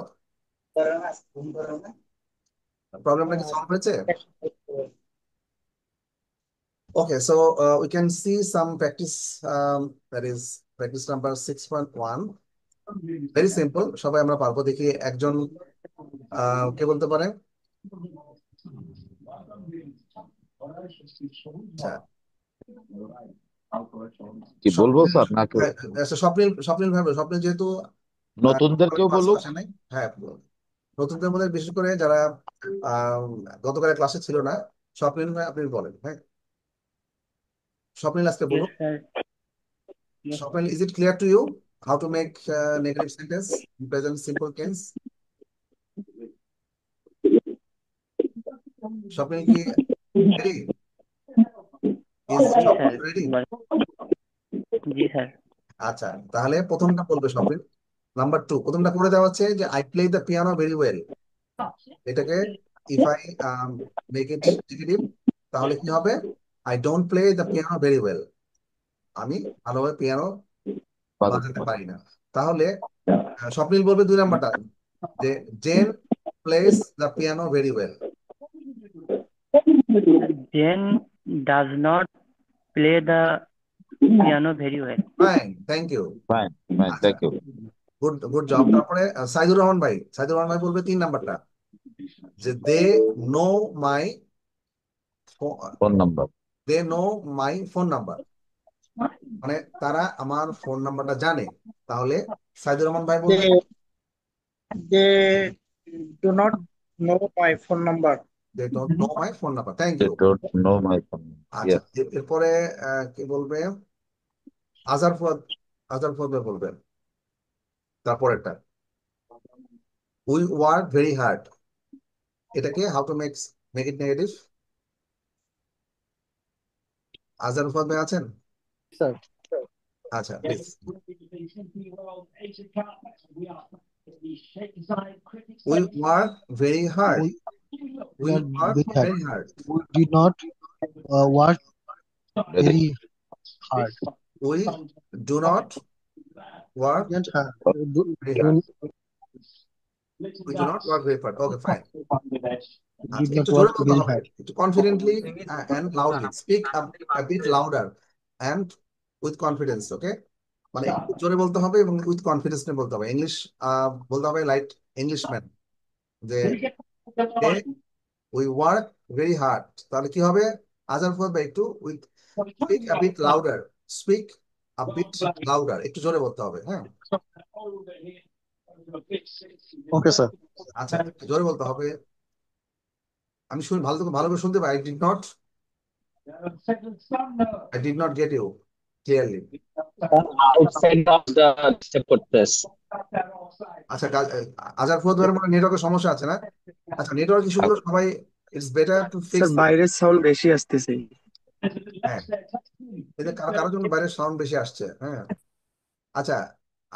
প্রবলেমটা কি সলভ হয়েছে? Okay, so we can see some practice, that is practice number 6.1. Very simple, সবাই আমরা পারবো। দেখি একজন কে বলতে পারে? আচ্ছা, কি বলবো স্যার নাকি স্বপ্নিল, স্বপ্নিল ভাবে, স্বপ্নিল যেহেতু নতুনদেরকেও ক্লাসে বলুক? আসে নাই। হ্যাঁ, নতুনদের মধ্যে বিশেষ করে যারা গতকালের ক্লাসে ছিল না, স্বপ্নিল ভাই আপনি বলেন। হ্যাঁ, স্বপ্নিল আজকে বলুন। Swapnil, is it clear to you how to make negative sentence in present simple tense? Swapnil ki ready? Is Swapnil ready? G sir. আচ্ছা, তাহলে প্রথমটা বলবে স্বপ্নিল। নাম্বার 2 প্রথমটা করে দেওয়া হচ্ছে যে I play the piano very well. এটাকে if I make it negative তাহলে কি হবে? I don't play the piano very well, আমি ভালোভাবে পিয়ানো বাজাতে পারি না। তাহলে স্বপ্নিল বলবে 2 নাম্বারটা, যে Jane plays the piano very well. Jane does not play the piano very well. Fine, thank you. Fine fine, আচ্ছা, thank you. Good good job. তারপরে সাইদুর রহমান ভাই, সাইদুর রহমান ভাই বলবে 3 নাম্বারটা, যে they know my phone number. They know my phone number, মানে তারা আমার ফোন নাম্বারটা জানে। তাহলে সাইদুর রহমান ভাই বলবে They do not know my phone number. They don't know my phone number. Thank they you. Don't know my phone. আচ্ছা, এরপরে কি বলবে? আজার ফুয়াদ, আজার ফুয়াদ ভাই বলবেন তারপরেরটা। উই ওয়ার্ক ভেরি হার্ড, এটাকে how to make it negative? আজার ভাই আছেন? স্যার আচ্ছা please. We work very hard, we we not work very hard. Very hard, We did not work very hard. We do not work Didn't have, very hard, do- we do not work very hard. Okay fine. did আচ্ছা not একটু জোরে work বলতে very হবে, hard. একটু confidently and loudly, speak a bit louder and with confidence. Okay, মানে একটু জোরে বলতে হবে এবং উইথ কনফিডেন্স নিয়ে বলতে হবে। ইংলিশ বলতে হবে লাইক ইংলিশম্যান, যে উই ওয়ার্ক ভেরি হার্ড। তাহলে কি হবে? আজার পর বা একটু with speak a bit louder, speak a bit louder, একটু জোরে বলতে হবে। হ্যাঁ Okay, sir. আচ্ছা, একটু জোরে বলতে হবে। আমি শুনে ভালো ভালো করে শুনতে পাই। I did not get you clearly. Outside of the disturb করতেছে। আচ্ছা আজার ফুয়াদ ভাইয়ের মনে নেটওয়ার্কের সমস্যা আছে না? আচ্ছা নেটওয়ার্ক ইস্যুগুলো সবাই, it's better to sir fix. বাইরের সাউন্ড বেশি আসতেছে। হ্যাঁ, এদের কারোর জন্য বাইরের সাউন্ড বেশি আসছে। হ্যাঁ আচ্ছা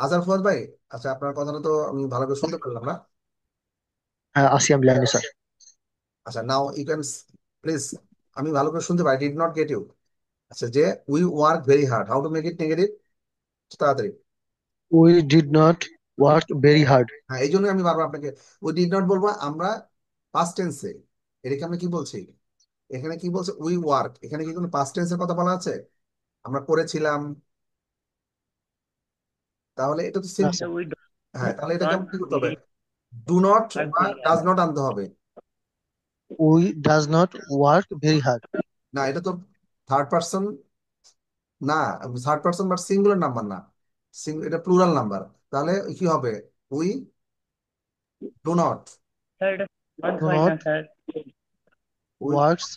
আজার ফুয়াদ ভাই, আচ্ছা আপনার কথাটা তো আমি ভালো করে শুনতে পারলাম না। হ্যাঁ আসি আমি লাইনে স্যার। আচ্ছা নাও ইউ ক্যান প্লিজ, আমি ভালো করে শুনতে পাই, ডিড নট গেট ইউ। আচ্ছা যে we work very hard, how to make it negative? তাড়াতাড়ি। We did not work very hard. হ্যাঁ এই জন্য আমি বারবার আপনাকে উই ডিড নট বলবো, আমরা পাস্ট টেন্সে। এটাকে আমরা কি বলছি? এখানে কি বলছে? We work. এখানে কি কোনো পাস্ট টেন্সের কথা বলা আছে? আমরা করেছিলাম, তাহলে এটা তো না সিম্পল। স্যার। We হ্যাঁ তাহলে এটাকে not আমরা কি করতে হবে? very ডু নট work বা very ডাজ hard. নট আনতে হবে। We does not work very hard. না এটা তো থার্ড পার্সন না, third person but singular number না, এটা প্লুরাল নাম্বার। তাহলে কি হবে? উই ডু নট স্যার এটা month Do হয় না not sir. We works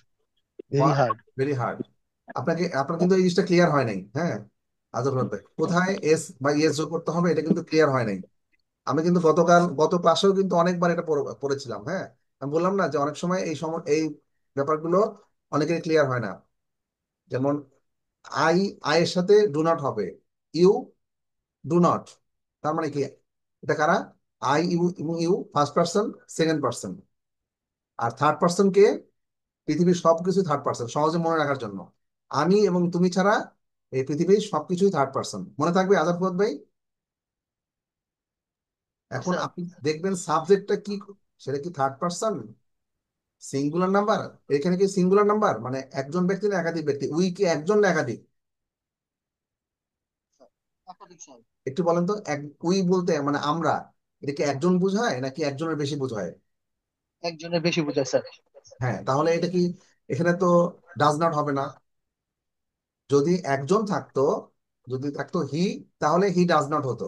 very work hard. Very hard. আপনার কিন্তু এই জিনিসটা ক্লিয়ার হয় নাই। হ্যাঁ আজব ভাই, কোথায় এস বা ইয়েস যোগ করতে হবে এটা কিন্তু ক্লিয়ার হয় নাই। আমি কিন্তু গত ক্লাসেও কিন্তু অনেকবার এটা পড়েছিলাম। হ্যাঁ আমি বললাম না যে অনেক সময় এই ব্যাপারগুলো অনেকের ক্লিয়ার হয় না। যেমন আই, এর সাথে ডু নট হবে, ইউ ডু নট, তার মানে কি? এটা কারা? আই ইউ এবং you first person, second person. আর থার্ড পার্সন কে? পৃথিবীর সবকিছু থার্ড পার্সন, সহজে মনে রাখার জন্য। আমি এবং তুমি ছাড়া এই পৃথিবীর সবকিছুই থার্ড পার্সন, মনে থাকবে আজাদ ফুয়াদ ভাই? এখন স্যার আপনি দেখবেন সাবজেক্টটা কি, সেটা কি থার্ড পার্সন সিঙ্গুলার নাম্বার? এখানে কি সিঙ্গুলার নাম্বার মানে একজন ব্যক্তি না একাধিক ব্যক্তি? উই কি একজন না একাধিক? একাধিক স্যার। একটু বলেন তো, উই বলতে মানে আমরা, এটা কি একজন বোঝায় নাকি একজনের বেশি বোঝায়? একজনের বেশি বোঝায় স্যার। হ্যাঁ তাহলে এটা কি, এখানে তো ডাজ নট হবে না। যদি একজন থাকতো, যদি থাকতো হি, তাহলে হি ডাজ নট হতো।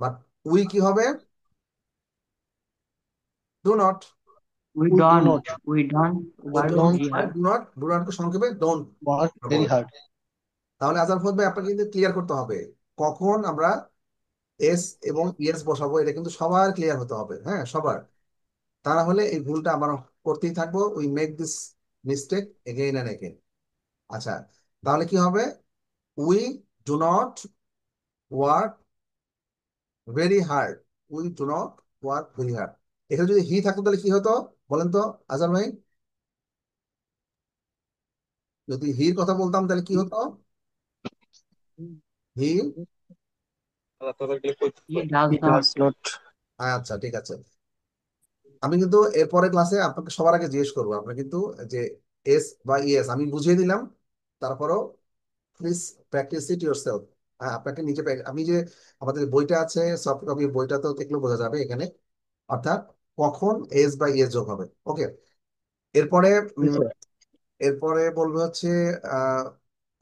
বাট উই কি হবে? Do not. We We do don't not তো work do don't very hard. Not, কে সংক্ষেপে ডোন্ট work very বলে। hard. তাহলে আজার ফোন ভাই আপনাকে কিন্তু ক্লিয়ার করতে হবে কখন আমরা এস এবং ইয়েস বসাবো, এটা কিন্তু সবার ক্লিয়ার হতে হবে। হ্যাঁ সবার, তা না হলে এই ভুলটা আমরা করতেই থাকবো। We make this mistake again and again. আচ্ছা তাহলে কি হবে? We do not work very hard, we do not work very hard. এখানে যদি হি থাকতো তাহলে কি হতো বলেন তো আজার ভাই? যদি হির কথা বলতাম তাহলে কি হতো? হি, He does He not. does not. আচ্ছা ঠিক আছে। আমি কিন্তু এরপরে ক্লাসে আপনাকে সবার আগে জিজ্ঞেস করবো, আপনার কিন্তু যে এস বা ইএস আমি বুঝিয়ে দিলাম, তারপরও please practice it your self. আপনাকে নিজে আমি যে আমাদের বইটা আছে সফট কপি, বইটা তো দেখলে বোঝা যাবে এখানে, অর্থাৎ কখন এস বা ইএস যোগ হবে। ওকে, এরপরে জি স্যার। এরপরে বলবে হচ্ছে আহ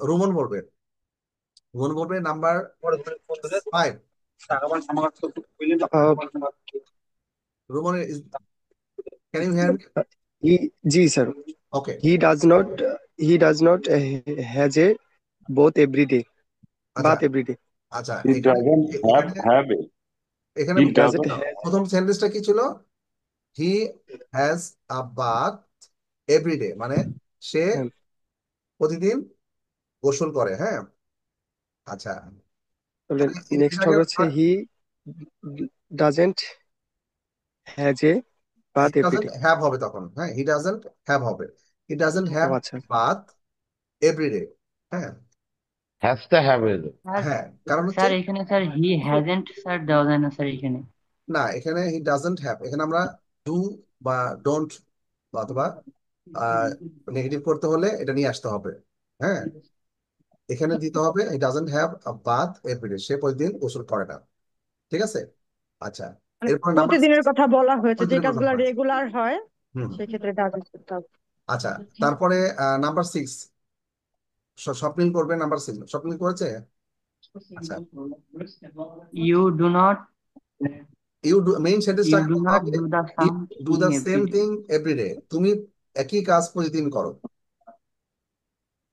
রোমন বলবে, number 5। Uh, Roman, can you hear me? Ji sir. Okay He does not. He does not has a both every day. আচ্ছা Bath every day. আচ্ছা It এখানে doesn't এখানে have it. এখানে He He doesn't doesn't. have প্রথম সেন্টেন্সটা কি ছিল? He has a bath everyday, মানে সে have প্রতিদিন গোসল করে। হ্যাঁ, আচ্ছা, তাহলে নেক্সট এটাকে হবে হচ্ছে he doesn't has a bath doesn't everyday. Have হবে তখন। হ্যাঁ, হি ডাজন্ট হ্যাভ হবে, হি ডাজন্ট ও হ্যাভ আচ্ছা, বাথ এভরিডে। হ্যাঁ হ্যাজটা হ্যাভের। স্যার হ্যাঁ, কারণ হচ্ছে স্যার এখানে স্যার হি হ্যাজেন্ট স্যার দেওয়া যায় না স্যার এখানে। না, এখানে হি ডাজন্ট হ্যাভ, এখানে আমরা ডু বা ডোন্ট অথবা নেগেটিভ করতে হলে এটা নিয়ে আসতে হবে। হ্যাঁ, এখানে দিতে হবে he doesn't have a bath everyday, সে প্রতিদিন গোসল করে না। ঠিক আছে, আচ্ছা, মানে এরপর নাম্বার প্রতিদিনের কথা বলা হয়েছে, যে প্রতিদিনের কথা কাজগুলো বলা হয়েছে। রেগুলার হয় হুম, সেক্ষেত্রে ডাজন্ট করতে হবে। আচ্ছা, তারপরে নাম্বার 6 স্বপ্নিল করবে। নাম্বার 6 স্বপ্নিল করেছে। আচ্ছা, you do not you do, main সেন্টেন্সটা ইউ ডু নট হবে do the you some do thing the same every day. Thing everyday, তুমি একই কাজ প্রতিদিন করো।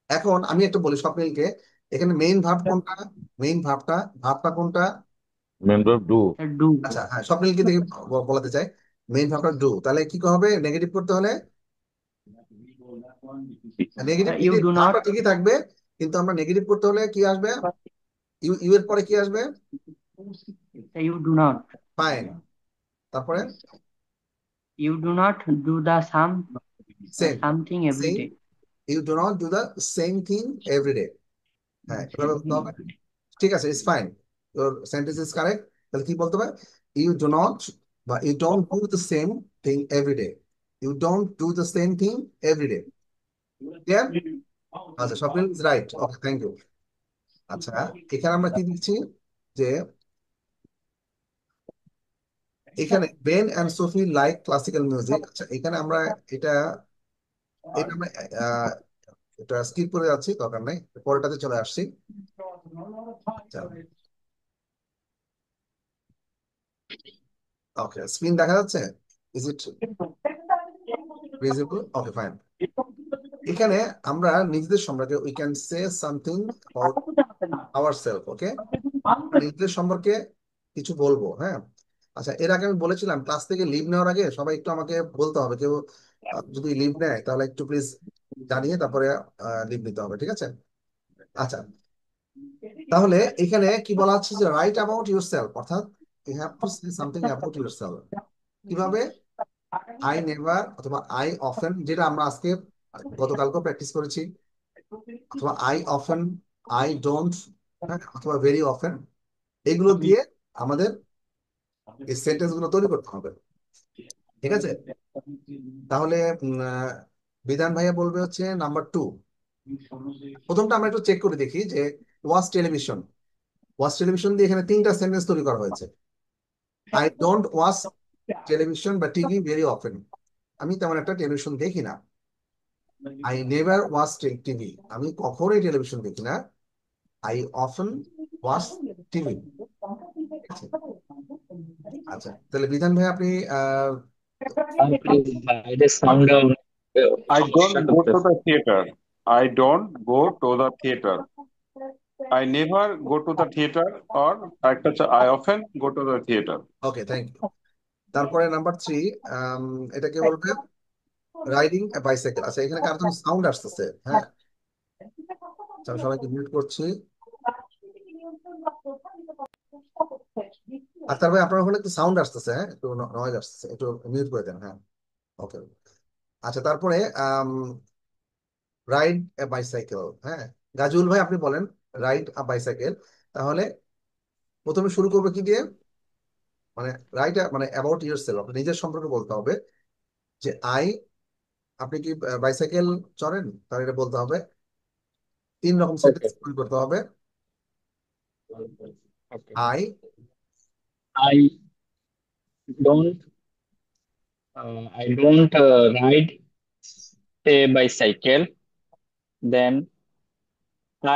এখন আমি একটু বলি স্বপ্নিলকে, এখানে মেইন ভার্ব কোনটা? মেইন ভার্বটা কোনটা? Member do. Sir do. আচ্ছা, হ্যাঁ, স্বপ্নিলকে দেখে বলাতে চাই মেইন ভার্বটা ডু, তাহলে কি হবে? নেগেটিভ করতে হলে negative, sir you do not ভার্বটা ঠিকই থাকবে, কিন্তু আমরা নেগেটিভ করতে হলে কি আসবে? ইউ, ইউ এর পরে কি আসবে? ইউ ডু নট ফাইন, তারপরে you do not do the same, something every same, day. You do not do the same thing everyday. হ্যাঁ, এভাবে বলতে হবে। ঠিক আছে, it's fine, your sentence is correct. তাহলে কি বলতে হবে? ইউ ডু নট বা you don't do the same thing everyday, you don't do the same thing everyday. Clear? আচ্ছা, Swapnil is right, okay, thank you. আচ্ছা, এখানে আমরা কি দিচ্ছি যে এখানে Ben and Sophie like classical music. আচ্ছা, এখানে আমরা এটা এটা আমরা এটা স্কিপ করে যাচ্ছি, দরকার নেই, পরেরটাতে চলে আসছি। ওকে, স্ক্রিন দেখা যাচ্ছে? Is it visible? Okay, fine. এখানে আমরা নিজেদের সম্পর্কে we can say something about our self. Okay, নিজেদের সম্পর্কে কিছু বলবো। হ্যাঁ, আচ্ছা, এর আগে আমি বলেছিলাম ক্লাস থেকে লিভ নেওয়ার আগে সবাই একটু আমাকে বলতে হবে, কেউ যদি লিভ নেয় তাহলে একটু প্লিজ জানিয়ে তারপরে লিভ নিতে হবে। ঠিক আছে, আচ্ছা, তাহলে এখানে কি বলা হচ্ছে যে রাইট অ্যাবাউট ইউর সেলফ, অর্থাৎ you have to say something about your self. কিভাবে? আই নেভার অথবা আই অফেন, যেটা আমরা আজকে গতকালকেও প্র্যাকটিস করেছি, অথবা আই অফেন, আই ডোন্ট, হ্যাঁ, অথবা ভেরি অফেন, এগুলো দিয়ে আমাদের এই সেন্টেন্স গুলো তৈরি করতে হবে। ঠিক আছে, তাহলে বিধান ভাইয়া বলবে হচ্ছে নাম্বার 2। প্রথমটা আমরা একটু চেক করে দেখি যে ওয়াচ টেলিভিশন। ওয়াচ টেলিভিশন দিয়ে এখানে 3টা সেন্টেন্স তৈরি করা হয়েছে। আই ডোন্ট ওয়াচ টেলিভিশন বা টিভি ভেরি অফেন, আমি তেমন একটা টেলিভিশন দেখি না। আই নেভার ওয়াচ টিভি, আমি কখনোই টেলিভিশন দেখি না। I often watch TV. আচ্ছা, তাহলে বিধান ভাই আপনি প্লিজ বাইরে সাউন্ড ডাউন I সমস্যা don't go to করতেছে। the theater. I don't go to the theater. I never go to the theater, or I often go to the theater. Okay, thank you. তারপরে নাম্বার 3, এটা কে বলবে? Riding a bicycle. আচ্ছা, এখানে কার জন্য সাউন্ড আসতেছে? হ্যাঁ, আচ্ছা, আমি সবাইকে মিউট করছি। আচ্ছা ভাই, আপনার ওখানে একটু সাউন্ড আসতেছে, হ্যাঁ, একটু নয়েজ আসতেছে, একটু মিউট করে দেন। হ্যাঁ, ওকে। আচ্ছা, তারপরে রাইড এ বাইসাইকেল। হ্যাঁ, গাজুল ভাই আপনি বলেন রাইড আ বাইসাইকেল। তাহলে প্রথমে শুরু করবো কি দিয়ে? মানে রাইট, মানে অ্যাবাউট ইউর সেলফ, আপনি নিজের সম্পর্কে বলতে হবে যে আপনি কি বাইসাইকেল চড়েন, তাহলে এটা বলতে হবে। 3 রকম ওকে, সেন্টেন্স তৈরি করতে হবে। Okay. I I don't I don't ride a bicycle. Then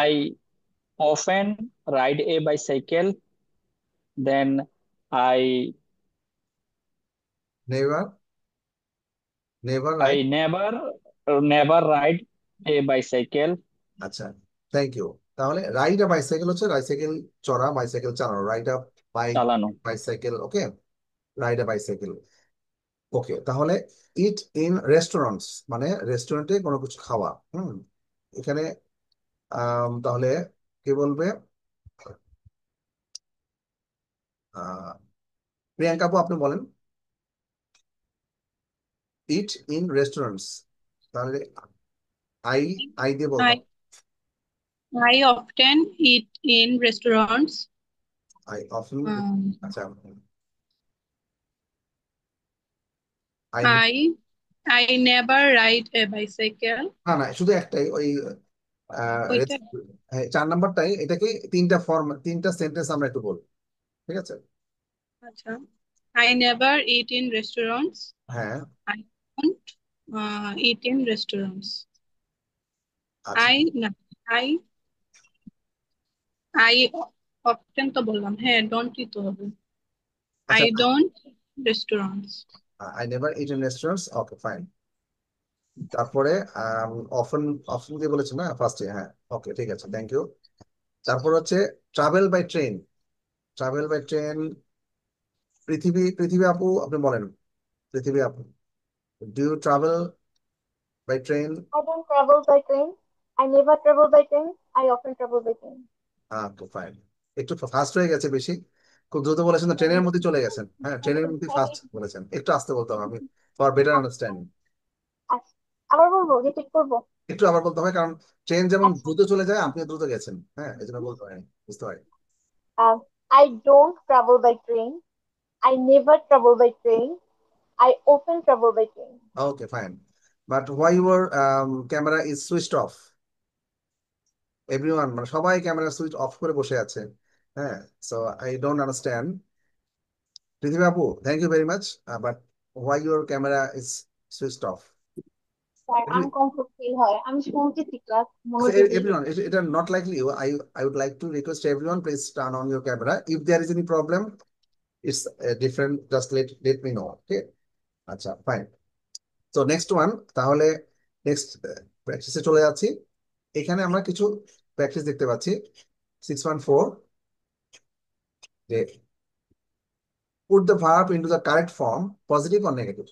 I often ride a bicycle. Then I never, right. I never ride a bicycle. আচ্ছা, থ্যাংক ইউ। তাহলে রাইড আ বাইসাইকেল হচ্ছে বাইসাইকেল চড়া, বাইসাইকেল চালানো, রাইড আ বাইক, চালানো। Bicycle, okay, ride a bicycle. Okay, তাহলে ইট ইন রেস্টুরেন্টস মানে রেস্টুরেন্টে কোনো কিছু খাওয়া। এখানে তাহলে কে বলবে? আহ প্রিয়াঙ্কা আপু, আপনি বলেন। ইট ইন রেস্টুরেন্টস, তাহলে আই আই দিয়ে বলতে I হবে। I often eat in restaurants. I often, Um, আচ্ছা, I, I never ride a bicycle. না না, শুধু একটাই ওই ওইটা 4 নাম্বারটাই, এটাকে তিনটা সেন্টেন্স আমরা একটু বলবো, ঠিক আছে? আচ্ছা I never eat in restaurants. হ্যাঁ, I don't eat in restaurants. আচ্ছা, না I I often তো বললাম, হ্যাঁ don't ই তো হবে। I আচ্ছা, don't restaurants. I never it in restaurants, okay fine. তারপরে অফেন, অফেন দিয়ে বলেছেন না ফার্স্টে, হ্যাঁ, ওকে, ঠিক আছে, থ্যাংক ইউ। তারপর হচ্ছে travel by train. Travel by train, Prithibi, Prithibi আপু আপনি বলেন। পৃথিবী আপু, do you travel by train? I don't travel by train. I never travel by train. I often travel by train. Okay fine, একটু ফাস্ট হয়ে গেছে বেশি, খুব দ্রুত বলেছেন তো, ট্রেনের মধ্যে চলে গেছেন। হ্যাঁ, ট্রেনের মধ্যে ফাস্ট বলেছেন, একটু আস্তে বলতে হবে আমি, ফর বেটার আন্ডারস্ট্যান্ডিং। আচ্ছা, আবার বলবো, রিপিট করবো? একটু আবার বলতে হবে, কারণ ট্রেন যেমন আচ্ছা, দ্রুত চলে যায়, আপনিও দ্রুত গেছেন, হ্যাঁ, এই জন্য বলতে পারেন, বুঝতে পারি। I don't travel by train. I never travel by train. I often travel by train. Okay fine, but why your camera is switched of? Everyone মানে সবাই ক্যামেরা সুইচ অফ করে বসে আছে। হ্যাঁ, সো আই ডোন্ট আন্ডারস্ট্যান্ড। পৃথিবী আপু, thank you very much, but why your camera is switched off? Sir uncomfort feel হয়, আমি শুনতেছি ক্লাস মনোযোগী। Everyone, it are not likely. I would like to request everyone, please turn on your camera. If there is any problem, it's different. Just let me know. Okay. আচ্ছা, fine. So next one, তাহলে next প্র্যাকটিসে চলে যাচ্ছি। এখানে আমরা কিছু প্র্যাকটিস দেখতে পাচ্ছি। 614, যে put the verb into the correct form, positive or negative.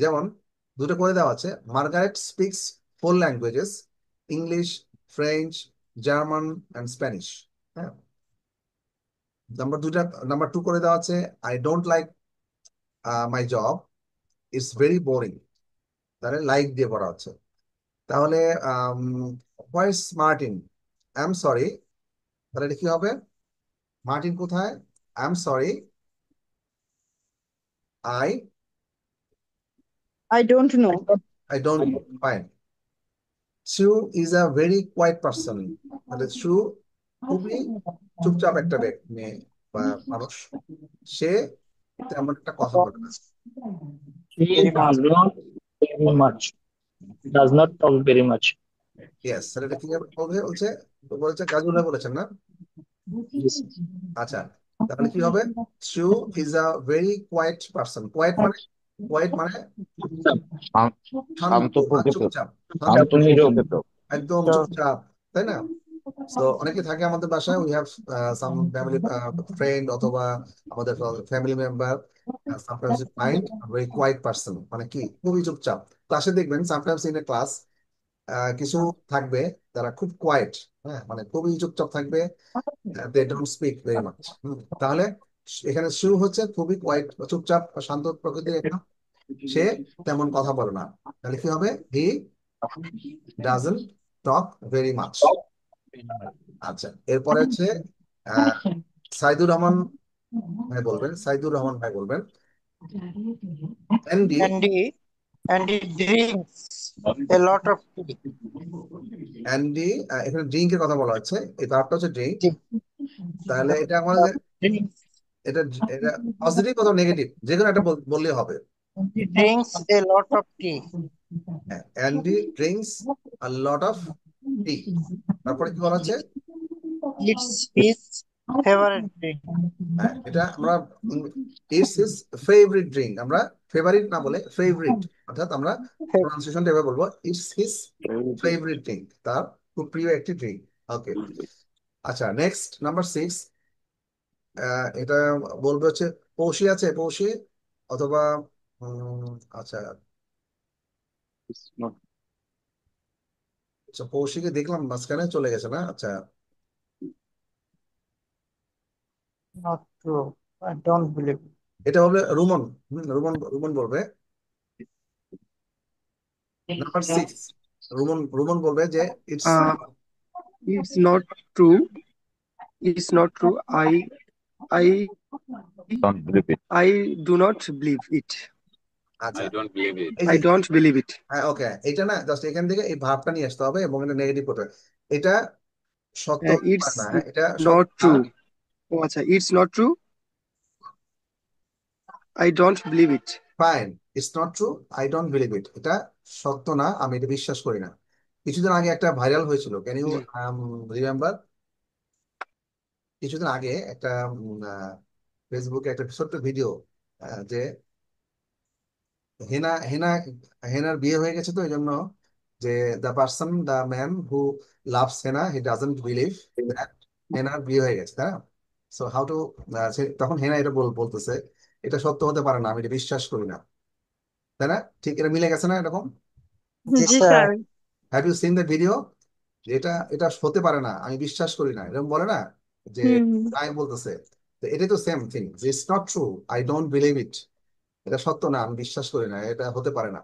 যেমন দুটো করে দেওয়া আছে, Margaret speaks 4 languages, English, French, German and Spanish. হ্যাঁ, নাম্বার 2 করে দেওয়া আছে, I don't like my job, it's very boring. তাহলে লাইক দিয়ে করা হচ্ছে। তাহলে where's Martin? I am sorry. তাহলে এটা কি হবে? মার্টিন কোথায়? I am sorry, I I don't know. I don't, fine. She is a very quiet person. তাহলে শু খুবই চুপচাপ একটা মেয়ে বা মানুষ, সে তেমন একটা কথা বলে না। He does not very much. Does not talk very much. Yes, sir, এটা কি বলবে? বলছে কাজল ভাই বলেছেন না? Yes. আচ্ছা, তাহলে কি হবে? She is a very quiet person. Quiet মানে শান্ত শান্ত আর প্রকৃতির, চুপচাপ। শান্ত নীরব। প্রকৃতির। একদম চুপচাপ, তাই না? তো অনেকে থাকে আমাদের বাসায়, we have some family friend অথবা আমাদের family member, sometimes you find very quiet person, মানে কি খুবই চুপচাপ। ক্লাসে দেখবেন সামটাইমস ইন এ ক্লাস কিছু থাকবে তারা খুব কোয়াইট, হ্যাঁ, মানে খুবই চুপচাপ থাকবে, they don't speak very much. তাহলে এখানে শুরু হচ্ছে খুবই কোয়াইট, চুপচাপ শান্ত প্রকৃতির একটা, সে তেমন কথা বলে না। তাহলে কি হবে? He doesn't talk very much. আচ্ছা, এরপরে হচ্ছে সাইদুর রহমান ভাই বলবেন। সাইদুর রহমান ভাই বলবেন। Andy, And he drinks a lot of tea. Andy, এখানে ড্রিঙ্কের কথা বলা হচ্ছে, এই ভার্বটা হচ্ছে ড্রিঙ্ক। তাহলে এটা আমাদের, Drinks. এটা এটা পজিটিভ অথবা নেগেটিভ, যে কোনো একটা বললেই হবে। He drinks a lot of tea. Andy drinks a lot of tea. তারপরে কি বলা হচ্ছে? It's his favorite drink. হ্যাঁ, এটা আমরা ইটস হিজ ফেভারিট ড্রিঙ্ক, আমরা ফেভারিট না বলে ফেভারিট, অর্থাৎ আমরা প্রনাউন্সিয়েশনটা এভাবে বলবো, ইটস হিজ ফেভারিট ড্রিঙ্ক, তার খুব প্রিয় একটি ড্রিঙ্ক। ওকে, আচ্ছা, নেক্সট নাম্বার 6, এটা বলবে হচ্ছে পৌষি আছে, পৌষি অথবা উম, আচ্ছা আচ্ছা, পৌষিকে দেখলাম মাঝখানে চলে গেছে না? আচ্ছা, Not true. I don't believe. এটা বলবে রুমন। রুমন, রুমন বলবে নাম্বার 6। রুমন, রুমন বলবে যে it's Uh, it's not true. It's not true. I Don't believe it. I do not believe it. আচ্ছা, I don't believe it. এই I যে don't believe it. হ্যাঁ, ওকে, এটা না জাস্ট এখান থেকে এই ভাবটা নিয়ে আসতে হবে এবং এটা নেগেটিভ করতে হবে। এটা সত্য হতে পারে It's না, হ্যাঁ, এটা not সত্য না। true. Oh, আচ্ছা, it's not true. I don't believe it. Fine, it's not true, I don't believe it. এটা সত্য না, আমি এটা বিশ্বাস করি না। কিছুদিন আগে একটা ভাইরাল হয়েছিল, ক্যান ইউ জি। রিমেম্বার? কিছুদিন আগে একটা ফেসবুকে একটা ছোট্ট ভিডিও, যে হেনা হেনা হেনার বিয়ে হয়ে গেছে, তো এই জন্য যে the man who loves Hena he doesn't believe that হেনার বিয়ে হয়ে গেছে, তাই না? সো হাউ টু, তখন হেনা এটা বলতেছে এটা সত্য হতে পারে না, আমি এটা বিশ্বাস করি না, তাই না? ঠিক, এটা মিলে গেছে না এরকম? জি জি sir. Sir. Have you seen the video? এটা এটা হতে পারে না, আমি বিশ্বাস করি না, এরকম বলে না যে হুম। আমি বলতেছে। তো এটাই তো সেম থিং, যে it's not true, I don't believe it. এটা সত্য না, আমি বিশ্বাস করি না, এটা হতে পারে না।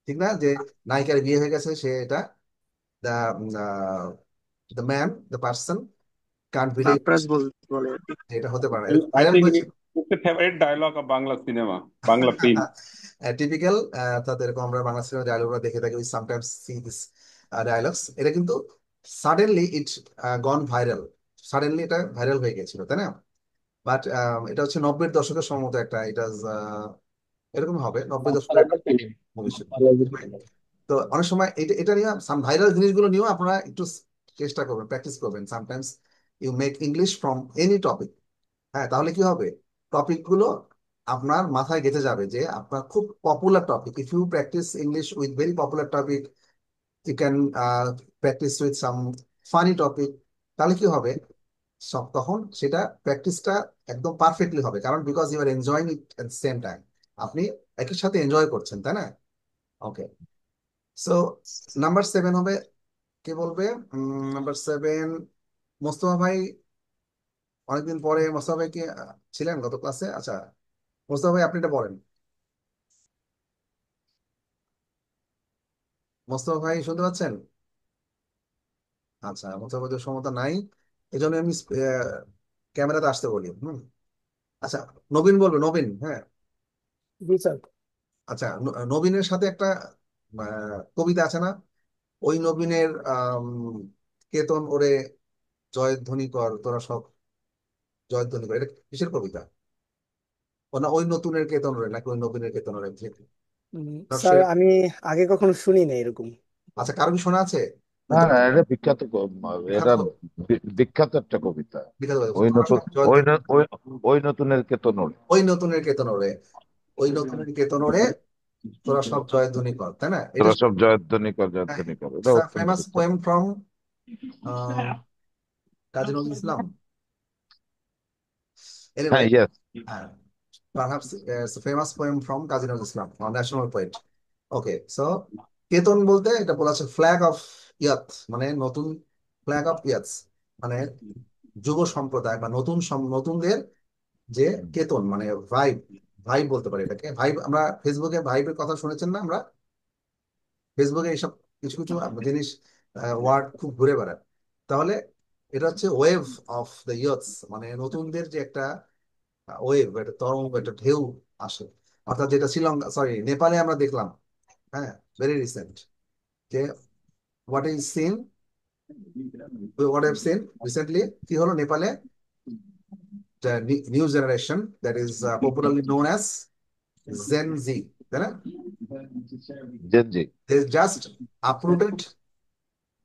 ঠিক না? যে নায়িকার বিয়ে হয়ে গেছে, সে এটা the the man, the person can't believe surprise বলে। এটা হতে পারে না, এটা I ভাইরাল think হয়েছিল। it's a favorite dialogue of Bangla cinema, Bangla film. Typical, তাদের এরকম আমরা বাংলা সিনেমা ডায়লগরা দেখে থাকি, we sometimes C this dialogues. এটা কিন্তু সাডেনলি ইট গন ভাইরাল, সাডেনলি এটা ভাইরাল হয়ে গেছিল, তাই না? বাট এটা হচ্ছে 90-এর দশকের সম্ভবত একটা, এটা এরকম হবে 90 দশকের একটা মুভি ছিল। তো অনেক সময় এটা এটা নিয়ে ভাইরাল জিনিসগুলো নিয়েও আপনারা একটু চেষ্টা করবেন, প্র্যাকটিস করবেন। Sometimes you make English from any topic. হ্যাঁ, তাহলে কি হবে, টপিক গুলো আপনার মাথায় গেঁথে যাবে, যে আপনার খুব popular topic. If you practice English with very popular topic, you can practice with some funny topic, তাহলে কি হবে, সব তখন সেটা প্র্যাকটিসটা একদম পারফেক্টলি হবে, কারণ because you are enjoying it at same time, আপনি একই সাথে এনজয় করছেন, তাই না? ওকে, সো নাম্বার 7 হবে, কে বলবে? নাম্বার 7 মোস্তফা ভাই। অনেকদিন পরে মোস্তফা ভাই কি ছিলেন গত ক্লাসে? আচ্ছা, মোস্তফা ভাই আপনি এটা বলেন। মোস্তফা ভাই শুনতে পাচ্ছেন? আচ্ছা, মোস্তফা ভাই সমতা নাই, এই জন্য আমি ক্যামেরাতে আসতে বলি। আচ্ছা, নবীন বলবে, নবীন, হ্যাঁ। জি স্যার। আচ্ছা, নবীনের সাথে একটা কবিতা আছে না? ওই নবীনের কেতন ওরে জয়ধ্বনি কর, তোরা সব জয়ধ্বনি কর, এটা কিসের কবিতা? ও না, ওই নতুনের কেতন ওরে, নাকি ওই নবীনের কেতন ওরে? স্যার নকশের। আমি আগে কখনো শুনি না এরকম। আচ্ছা, কারো কি শোনা আছে? না না, এটা বিখ্যাত বিখ্যাত এটা কবি- বিখ্যাত একটা কবিতা। বিখ্যাত কবি। ওই তোরা নতুন সব জয়ধ্বনি, ওই নতুনের কেতন ওরে। ওই নতুনের কেতন ওরে, ওই নতুনের কেতন ওরে, তোরা সব জয়ধ্বনি কর, তাই না? এটা তোরা সব জয়ধ্বনি কর, জয়ধ্বনি কর, এটা অত্যন্ত ফেমাস বিখ্যাত। Poem from Kazi Nazrul Islam. হ্যাঁ, anyway, yes. perhaps it's a famous poem from Kazi Nazrul Islam, our national poet. Okay, so Ketan বলতে এটা বলা আছে ফ্ল্যাগ অফ ইয়াথ, মানে নতুন, ফ্ল্যাগ অফ ইয়াথ মানে যুব সম্প্রদায় বা নতুনদের যে কেতন, মানে ভাইব, ভাইব বলতে পারি এটাকে। ভাইব, আমরা ফেসবুকে ভাইবের কথা শুনেছেন না? আমরা ফেসবুকে এইসব কিছু কিছু জিনিস, ওয়ার্ড খুব ঘুরে বেড়ায়। তাহলে এটা হচ্ছে ওয়েভ অফ দ্য ইয়থস, মানে নতুনদের যে একটা ওয়েভ, একটা তরঙ্গ, একটা ঢেউ আসে। অর্থাৎ যেটা শ্রীলঙ্কা, সরি, নেপালে আমরা দেখলাম, হ্যাঁ, ভেরি রিসেন্ট, যে what is seen, what have seen recently, কি হলো নেপালে, new generation that is popularly known as Gen Z, তাই না? Gen Z. They just uprooted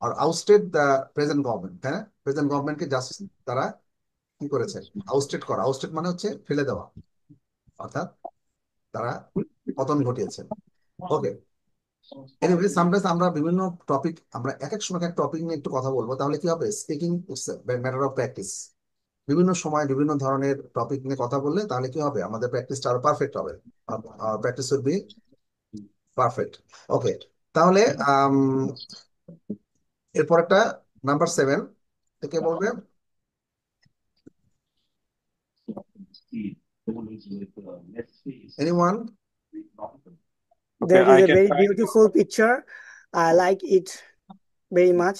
or ousted the present government, তাই না? প্রেজেন্ট গভর্নমেন্টকে জাস্ট তারা কি করেছে, আউস্টেড করা। আউস্টেড মানে হচ্ছে ফেলে দেওয়া, অর্থাৎ তারা পতন ঘটিয়েছে। ওকে, এনিওয়ে, সামটাইমস আমরা বিভিন্ন টপিক, আমরা এক এক সময় এক টপিক নিয়ে একটু কথা বলবো, তাহলে কি হবে, স্পিকিং ম্যাটার অফ প্র্যাকটিস। বিভিন্ন সময় বিভিন্ন ধরনের টপিক নিয়ে কথা বললে তাহলে কি হবে, আমাদের প্র্যাকটিসটা আরো পারফেক্ট হবে। Practice will be perfect. Okay, তাহলে এরপর একটা নাম্বার 7 থেকে বলবে। Anyone? Okay, There is I a can very try. beautiful picture. I like it very much.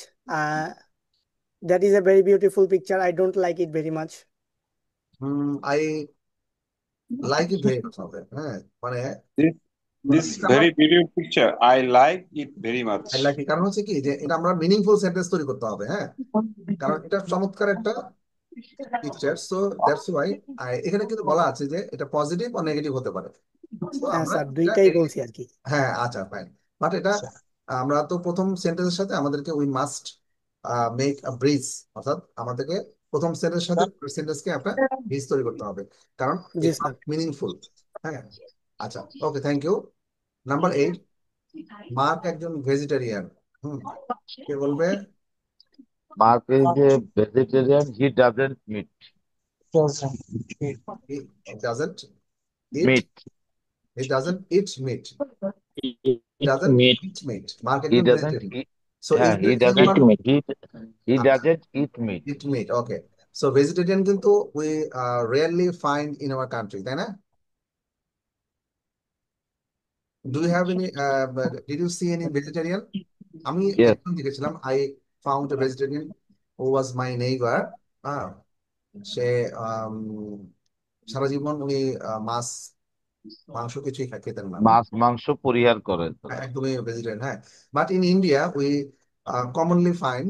That is a very beautiful picture. I don't like it very much. I like it very much হবে, হ্যাঁ, মানে This very beautiful picture. I like it very much. I like it, কারণ হচ্ছে কি যে এটা আমরা মিনিংফুল সেন্টেন্স তৈরি করতে হবে, হ্যাঁ, কারণ এটা চমৎকার একটা পিকচার। সো দ্যাটস ওয়াই এখানে কিন্তু বলা আছে যে এটা পজিটিভ বা নেগেটিভ হতে পারে। তো হ্যাঁ আমরা স্যার, এটা দুইটাই বলছি আর কি। হ্যাঁ, আচ্ছা ফাইন। বাট এটা আমরা তো প্রথম সেন্টেন্সের সাথে আমাদেরকে we must make a bridge, অর্থাৎ আমাদেরকে প্রথম সেন্টেন্সের সাথে সেন্টেন্সকে একটা ব্রিজ তৈরি করতে হবে, কারণ জি ইট স্যার। মিনিংফুল। হ্যাঁ, আচ্ছা, ওকে, থ্যাংক ইউ। নাম্বার 8, মার্ক একজন ভেজিটেরিয়ান। কে বলবে? Mark is a vegetarian. He doesn't meat. He doesn't eat. Meat. He doesn't eat meat. Eat Doesn't meat. eat meat. Mark He একজন doesn't vegetarian. eat. So is He there doesn't anyone? Eat meat. he doesn't eat meat. Eat meat. Okay. So vegetarian কিন্তু we rarely find in our country, তাই না? Do you have any? Did you see any vegetarian? আমি Yes. একজন দেখেছিলাম। I found a vegetarian who was my neighbor. সে সারা জীবন উনি মাছ মাংস কিছুই খেতেন না, মাছ মাংস পরিহার করেন। একদমই ভেজিটেরিয়ান। হ্যাঁ, but in India we commonly find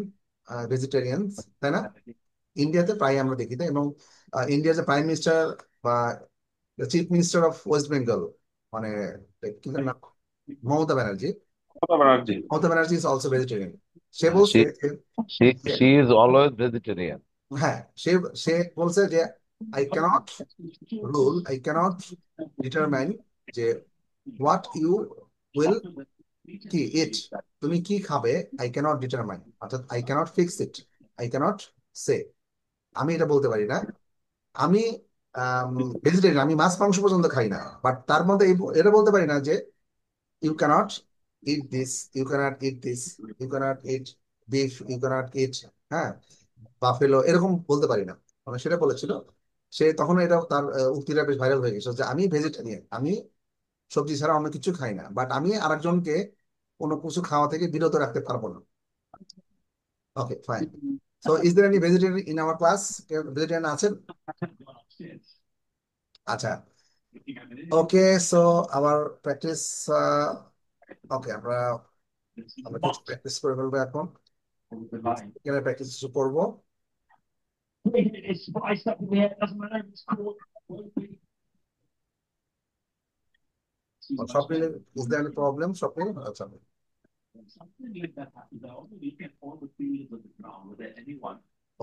vegetarians, তাই না? ইন্ডিয়াতে প্রায় আমরা দেখি, তাই। এবং ইন্ডিয়ার যে প্রাইম মিনিস্টার বা chief minister of West Bengal, মানে কি তার নাম, Mamata Banerjee. Mamata Banerjee is also vegetarian. সে বলছে She is always vegetarian. হ্যাঁ, সে সে বলছে যে I cannot rule, I cannot determine যে হোয়াট ইউ উইল কি ইট, তুমি কি খাবে, আই ক্যানট ডিটারমাইন, অর্থাৎ I cannot fix it, I cannot say, আমি এটা বলতে পারি না। আমি ভেজিটেরিয়ান, আমি মাছ মাংস পর্যন্ত খাই না, বাট তার মধ্যে এটা বলতে পারি না যে you cannot eat this, you cannot eat this, you cannot eat beef, you cannot eat, হ্যাঁ, বাফেলো, এরকম বলতে পারি না। মানে সেটা বলেছিল সে তখন। এটা তার উক্তিটা বেশ ভাইরাল হয়ে গেছে যে আমি ভেজিটেরিয়ান, আমি সবজি ছাড়া অন্য কিছু খাই না, বাট আমি আরেকজনকে কোনো কিছু খাওয়া থেকে বিরত রাখতে পারবো না। Okay, fine. So is there any vegetarian in our class? কেউ ভেজিটেরিয়ান আছেন? আচ্ছা, okay. So our practice, okay, আমরা কিছু প্র্যাকটিস করে ফেলবো এখন। এখানে প্র্যাকটিস কিছু করবো। স্বপ্নিল, ইজ দেয়ার এনি প্রবলেম স্বপ্নিল? আচ্ছা,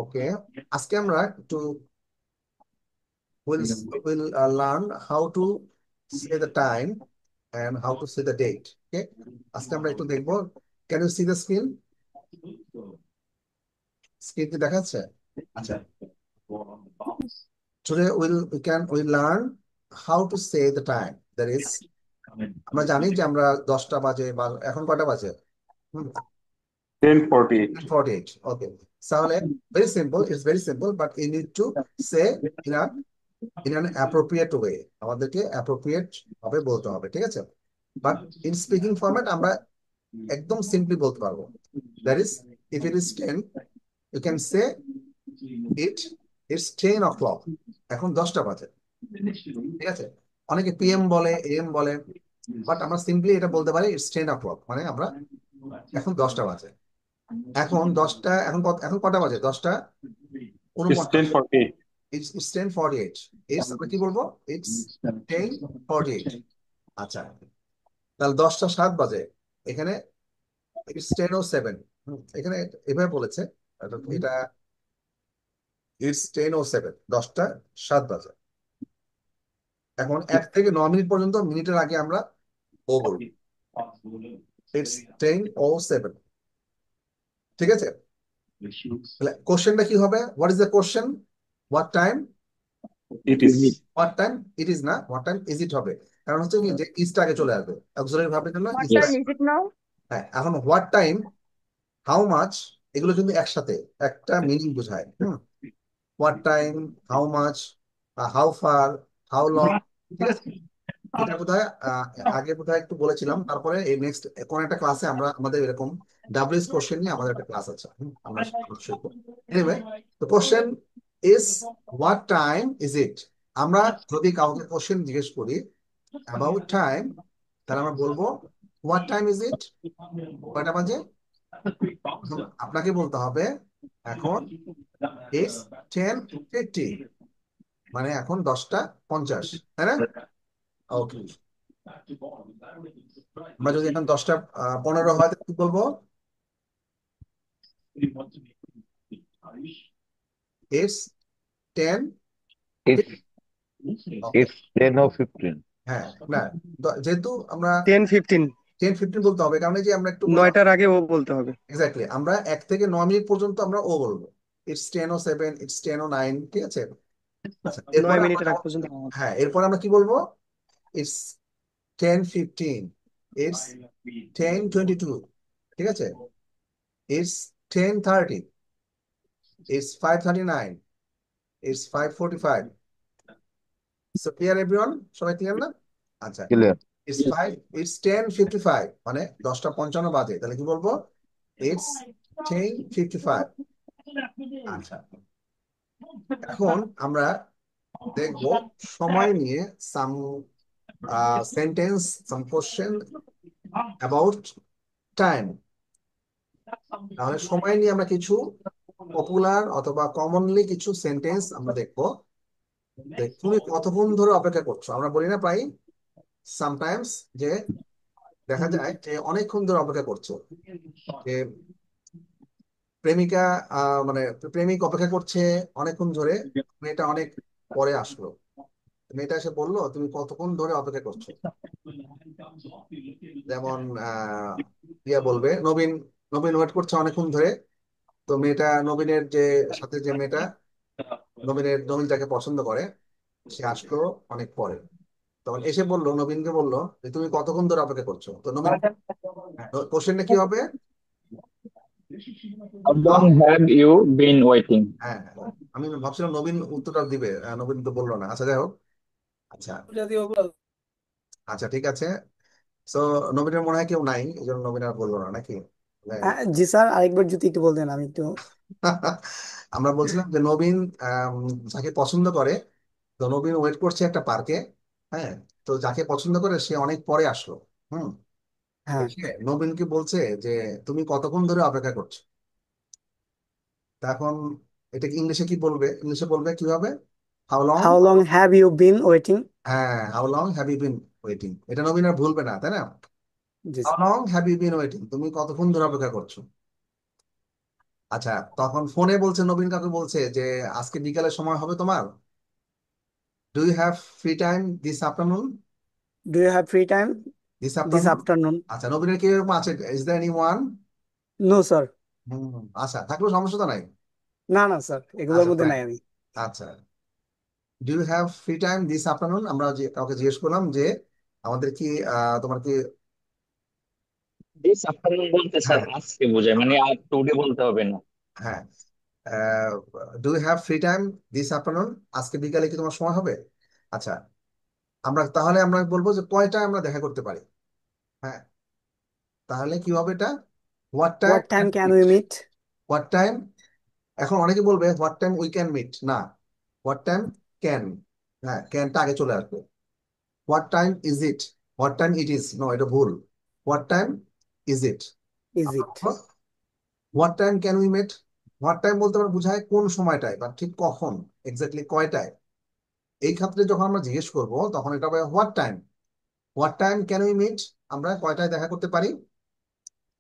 ওকে। আজকে আমরা একটু we'll learn how to say the time and how to say the date. Okay, আজকে আমরা একটু দেখবো। Can you see the screen? Screen কি দেখাচ্ছে? আচ্ছা, today we'll learn how to say the time. That is, আমরা জানি যে আমরা 10টা বাজে, বা এখন কটা বাজে? 10:48. Okay, তাহলে very simple, it's very simple, but you need to say in an appropriate way. আমাদেরকে অ্যাপ্রোপ্রিয়েট ভাবে বলতে হবে, ঠিক আছে? বাট ইন স্পিকিং ফরম্যাট আমরা একদম সিম্পলি বলতে পারবো। That is, if it is 10, you can say it's 10 o'clock, এখন 10টা বাজে, ঠিক আছে? অনেকে পিএম বলে, এম বলে, বাট আমরা সিম্পলি এটা বলতে পারি ইটস 10 o'clock, মানে আমরা এখন 10টা বাজে। এখন 10টা, এখন কটা বাজে? 10টা 49। It's 10:48. আমরা কি বলবো? It's 10:48. আচ্ছা, তাহলে 10টা 7 বাজে, এখানে it's 10:07। এখানে এভাবে বলেছে, এটা it's 10:07, 10টা 7 বাজে। এখন 1 থেকে 9 মিনিট পর্যন্ত, মিনিটের আগে আমরা ও বলবো। It's 10:07, ঠিক আছে? কোশ্চেনটা কি হবে? What is the question? What time It Is is. it? What time it is না, হোয়াট টাইম ইজ ইট হবে। কারণ হচ্ছে কি যে ইজটা আগে চলে আসবে, অক্সিলারি ভার্বের জন্য What ইজটা। time Yes. is it now? হ্যাঁ, এখন হোয়াট টাইম, হাউ মাচ, এগুলো কিন্তু একসাথে একটা মিনিং বোঝায়। What time, how much, how far, how long, ঠিক আছে। এটা বোধহয় আগে বোধহয় একটু বলেছিলাম। তারপরে এই নেক্সট কোন একটা ক্লাসে আমরা আমাদের এরকম ডাব্লিউএস কোশ্চেন নিয়ে আমাদের একটা ক্লাস আছে, আমরা শিখবো। এনিওয়ে, তো question is what time is ইট। আমরা যদি কাউকে কোশ্চেন জিজ্ঞেস করি অ্যাবাউট টাইম, তাহলে আমরা বলবো হোয়াট টাইম ইজ ইট, কয়টা বাজে। এখন আপনাকে বলতে হবে এখন ইটস 10:50, মানে এখন 10:50, তাই না? ওকে, আমরা যদি এখন 10:15 হয় তাহলে কি বলবো? ইটস 10। It's okay, it's 10:15. হ্যাঁ, না, যেহেতু আমরা 10:15, 10:15 বলতে হবে, কারণ এই যে আমরা একটু বললাম 9টার আগে ও বলতে হবে। এক্স্যাক্টলি, আমরা 1 থেকে 9 মিনিট পর্যন্ত আমরা ও বলবো। ইটস 10:07, ইটস 10:09, ঠিক আছে। আচ্ছা, 9 এরপরে আমরা মিনিটের আগ পর্যন্ত আমার। হ্যাঁ, এরপরে আমরা কি বলবো? ইটস 10:15, ইটস 10:22, ঠিক আছে। It's 10:30, it's 5:39, it's 5:45। So clear everyone, সবাই ক্লিয়ার না? আচ্ছা, Clear? ইটস 10:55, মানে 10:55 বাজে, তাহলে কি বলবো? ইটস 10:55। আচ্ছা, এখন আমরা দেখবো সময় নিয়ে some sentence, some question about time. তাহলে সময় নিয়ে আমরা কিছু পপুলার অথবা কমনলি কিছু সেন্টেন্স আমরা দেখবো। তুমি কতক্ষণ ধরে অপেক্ষা করছো, আমরা বলি না প্রায় সামটাইমস, যে দেখা যায় যে অনেকক্ষণ ধরে অপেক্ষা করছো, যে প্রেমিকা মানে প্রেমিক অপেক্ষা করছে অনেকক্ষণ ধরে, মেয়েটা অনেক পরে আসলো, মেয়েটা এসে বললো তুমি কতক্ষণ ধরে অপেক্ষা করছো। যেমন ইয়া বলবে নবীন, নবীন ওয়েট করছে অনেকক্ষণ ধরে। তো মেয়েটা নবীনের যে সাথে যে মেয়েটা নবীন যাকে পছন্দ করে, সে আসলো অনেক পরে। তখন এসে বললো, নবীনকে বললো যে তুমি কতক্ষণ ধরে অপেক্ষা করছো। তো নবীন কোশ্চেনটা কি হবে? How long have you been waiting? হ্যাঁ, আমি ভাবছিলাম নবীন উত্তরটা দিবে, নবীন তো বললো না। আচ্ছা, যাই হোক। আচ্ছা, আচ্ছা, ঠিক আছে। তো নবীনের মনে হয় কেউ নাই, এই জন্য নবীন আর বললো না, নাকি? জি স্যার, আরেকবার যদি একটু বলতেন আমি একটু। আমরা বলছিলাম যে নবীন আম, যাকে পছন্দ করে, তো নবীন ওয়েট করছে একটা পার্কে। হ্যাঁ, তো যাকে পছন্দ করে সে অনেক পরে আসলো। হুম, হ্যাঁ, এসে নবীনকে বলছে যে তুমি কতক্ষণ ধরে অপেক্ষা করছো। তা এখন এটাকে ইংলিশে কি বলবে? ইংলিশে বলবে কিভাবে? How long. How long have you been waiting. হ্যাঁ, how long have you been waiting, এটা নবীন আর ভুলবে না, তাই না? জি how long have you been waiting, তুমি কতক্ষণ ধরে অপেক্ষা করছো। আচ্ছা, তখন ফোনে বলছে, নবীন কাকে বলছে যে আজকে বিকালের সময় হবে তোমার? Do you have free time this afternoon? Do you have free time this this afternoon. Afternoon? আচ্ছা, নবীনের কি এরকম আছে? Is there any one? No sir. আচ্ছা, থাকলেও সমস্যা তো নাই। না না স্যার, এগুলোর আচ্ছা, মধ্যে fine. নাই আমি। আচ্ছা, do you have free time this afternoon, আমরা যে কাউকে জিজ্ঞেস করলাম যে আমাদের কি তোমার কি, This afternoon বলতে স্যার হ্যাঁ, আজকে বোঝায়, মানে আর টুডে বলতে হবে না। হ্যাঁ, do you have free time this afternoon, আজকে বিকালে কি তোমার সময় হবে? আচ্ছা, তাহলে আমরা বলবো যে কয়টায় আমরা দেখা করতে পারি। হ্যাঁ, তাহলে কি হবে এটা? What time what time can we meet? What time, এখন অনেকে বলবে what time we can meet, না, হোয়াট টাইম ক্যান, হ্যাঁ, ক্যানটা আগে চলে আসবে। What time is it, what time it is, no, এটা ভুল। What time is it, is it? What time can we meet. What time বলতে আমরা বোঝায় কোন সময়টায় বা ঠিক কখন, এক্স্যাক্টলি কয়টায়। এই ক্ষেত্রে যখন আমরা জিজ্ঞেস করব তখন এটা হবে what time, what time can we meet, আমরা কয়টায় দেখা করতে পারি।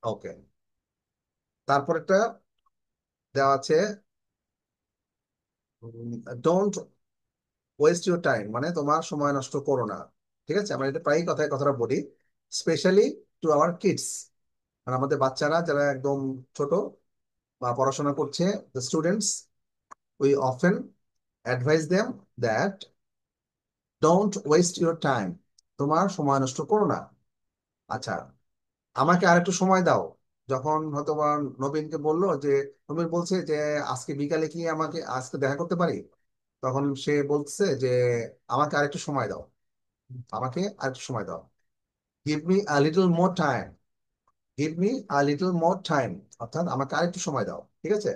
ওকে, তারপর একটা দেওয়া আছে ডোন্ট ওয়েস্ট ইউর টাইম, মানে তোমার সময় নষ্ট করো না। ঠিক আছে, আমরা এটা প্রায়ই কথাটা বলি, স্পেশালি টু আওয়ার কিডস, মানে আমাদের বাচ্চারা যারা একদম ছোট বা পড়াশোনা করছে, the students, we often advise them that don't waste your time. তোমার সময় নষ্ট করো না। আচ্ছা, আমাকে আরেকটু সময় দাও। যখন হয়তো বা নবীনকে বললো যে, নবীন বলছে যে আজকে বিকালে কি আমাকে আজকে দেখা করতে পারি, তখন সে বলছে যে আমাকে আরেকটু সময় দাও, আমাকে আরেকটু সময় দাও। Give me a little more time, give me a little more time, অর্থাৎ আমাকে আরেকটু সময় দাও। ঠিক আছে,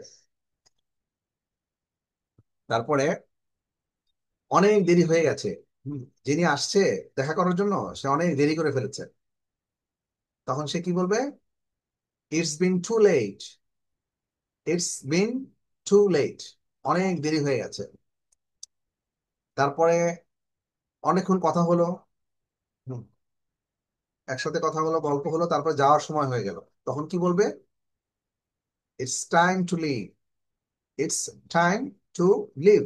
তারপরে অনেক দেরি হয়ে গেছে। যিনি আসছে দেখা করার জন্য সে অনেক দেরি করে ফেলেছে, তখন সে কি বলবে? It's been too late, it's been too late, অনেক দেরি হয়ে গেছে। তারপরে অনেকক্ষণ কথা হলো, হুম, একসাথে কথা হলো, গল্প হলো, তারপর যাওয়ার সময় হয়ে গেল, তখন কি বলবে? It's time to leave, it's time to leave,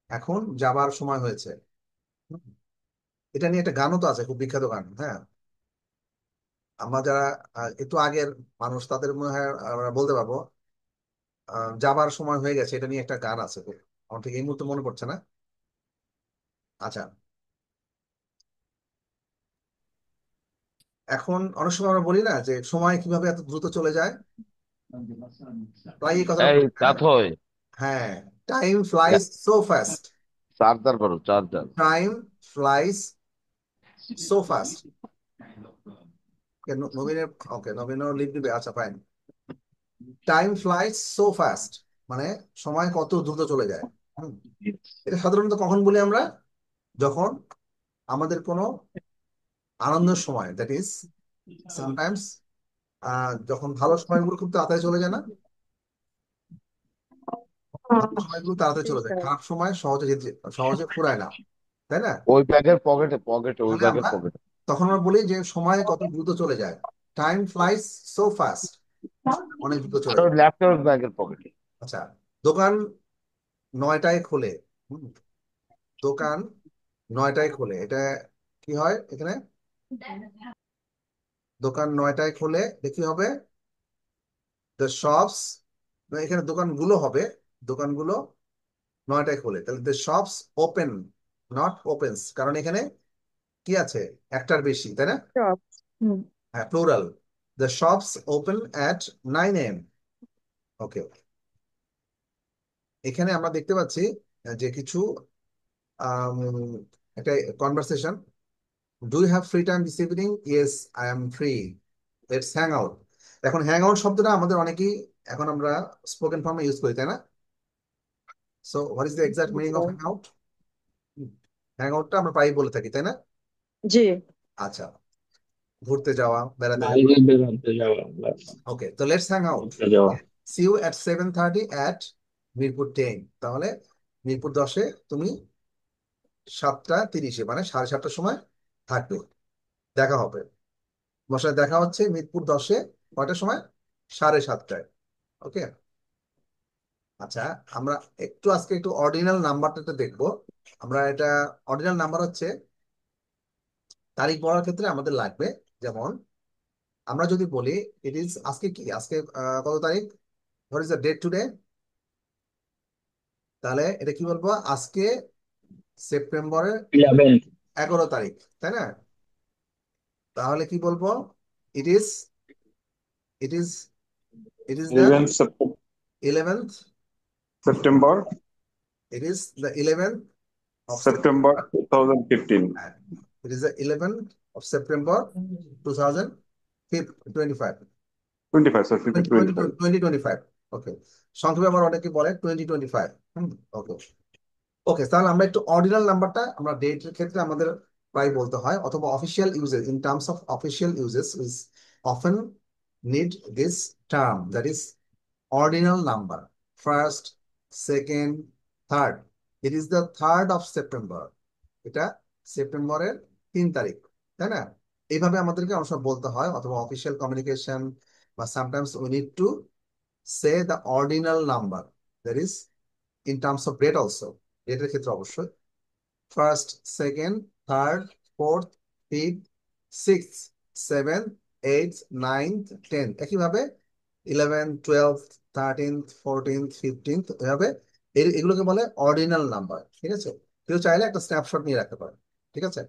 এখন যাবার সময় হয়েছে। হুম, এটা নিয়ে একটা গানও তো আছে, খুব বিখ্যাত গান। হ্যাঁ, আমরা যারা একটু আগের মানুষ তাদের মনে হয় আমরা বলতে পারবো। যাবার সময় হয়ে গেছে, এটা নিয়ে একটা গান আছে, আমার ঠিক এই মুহূর্তে মনে পড়ছে না। আচ্ছা, এখন অনেক সময় আমরা বলি না যে সময় কিভাবে এত দ্রুত চলে যায়, প্রায় এই কথাটা এই বলি। হ্যাঁ, কাথই হ্যাঁ, time flies so fast, charger করো, charger. Time flies so fast. নবীনের, ওকে, নবীনও লিভ দিবে। আচ্ছা, fine. Time flies so fast মানে সময় কত দ্রুত চলে যায়। হুম, এটা সাধারণত কখন বলি আমরা? যখন আমাদের কোনো আনন্দের সময়, দ্যাট ইজ সামটাইমস, যখন ভালো সময়গুলো খুব তাড়াতাড়ি চলে যায় না, ভালো সময়গুলো তাড়াতাড়ি চলে যায়, খারাপ সময় সহজে সহজে ফুরায় না, তাই না? ওই ব্যাগের পকেটে, পকেটে, ওই তাহলে ব্যাগের আমরা পকেটে। তখন আমরা বলি যে সময় কত দ্রুত চলে যায়, টাইম ফ্লাইজ সো ফাস্ট, অনেক দ্রুত আর চলে ওই যায়। ল্যাপটপের ব্যাগের পকেটে। আচ্ছা, দোকান 9টায় খোলে। হুম, দোকান 9টায় খোলে, এটা কি হয় এখানে? দোকান 9টায় খোলে, দেখি হবে দ্য শপস, এখানে দোকানগুলো হবে, দোকানগুলো 9টায় খোলে, তাহলে the shops open, not opens, কারণ এখানে কি আছে? একটার বেশি, তাই না? Shops. হুম। হ্যাঁ, plural. The shops open at 9 AM। Okay, এখানে আমরা দেখতে পাচ্ছি যে কিছু আম, একটা conversation. Do you have free time this evening? Yes, I am free, let's hang out. এখন হ্যাং আউট শব্দটা আমাদের অনেকেই এখন আমরা স্পোকেন ফর্মে ইউজ করি, তাই না? So what is the exact meaning of hang out? Hang আউটটা আমরা প্রায়ই বলে থাকি, তাই না? জি। আচ্ছা, ঘুরতে যাওয়া, বেড়াতে যাওয়া। বাইরে বেরোতে যাওয়া, বাস, ওকে, তো লেটস হ্যাং আউট। ঘুরতে যাওয়া। See you at 7:30 at Mirpur 10। তাহলে মিরপুর 10-এ তুমি 7:30 মানে 7:30টার সময় থাকবে, দেখা হবে। বসায় দেখা হচ্ছে মিরপুর 10-এ, কয়টার সময়? 7:30টায়। ওকে, আচ্ছা, আমরা একটু আজকে একটু অর্ডিনাল নাম্বারটা দেখবো। আমরা এটা অর্ডিনাল নাম্বার হচ্ছে তারিখ বলার ক্ষেত্রে আমাদের লাগবে। যেমন আমরা যদি বলি ইট ইজ, আজকে কি, আজকে কত তারিখ, what is the date today, তাহলে এটা কি বলবো? আজকে সেপ্টেম্বরের 11th। 11 তারিখ, তাই না? তাহলে কি বলবো? ইট is, it is, it is the 11th 11th, September, it is the 11th of September September, 2015. it is the 11th of September 2025, 25, sir, 25. 2025। ওকে, সংক্ষেপে আবার অনেকে বলে 2025। ওকে, ওকে, তাহলে আমরা একটু অর্ডিনাল নাম্বারটা আমরা ডেটের ক্ষেত্রে আমাদের প্রায় বলতে হয়, অথবা official uses, in terms of official uses is often need this term, that is ordinal number, first, second, third. It is the 3rd of September, এটা সেপ্টেম্বরের 3 তারিখ, তাই না? এইভাবে আমাদেরকে অনেক সময় বলতে হয়, অথবা অফিসিয়াল কমিউনিকেশন, বা sometimes we need to say the ordinal number, that is in terms of date also, ডেটের ক্ষেত্রে অবশ্যই first, second, third, fourth, fifth, six, seventh, eight, ninth, 10th, একইভাবে 11th, 12th, 13th, 14th, 15th, এভাবে এগুলোকে বলে অর্ডিনাল নাম্বার, ঠিক আছে? কেউ চাইলে একটা স্ন্যাপশট নিয়ে রাখতে পারে, ঠিক আছে?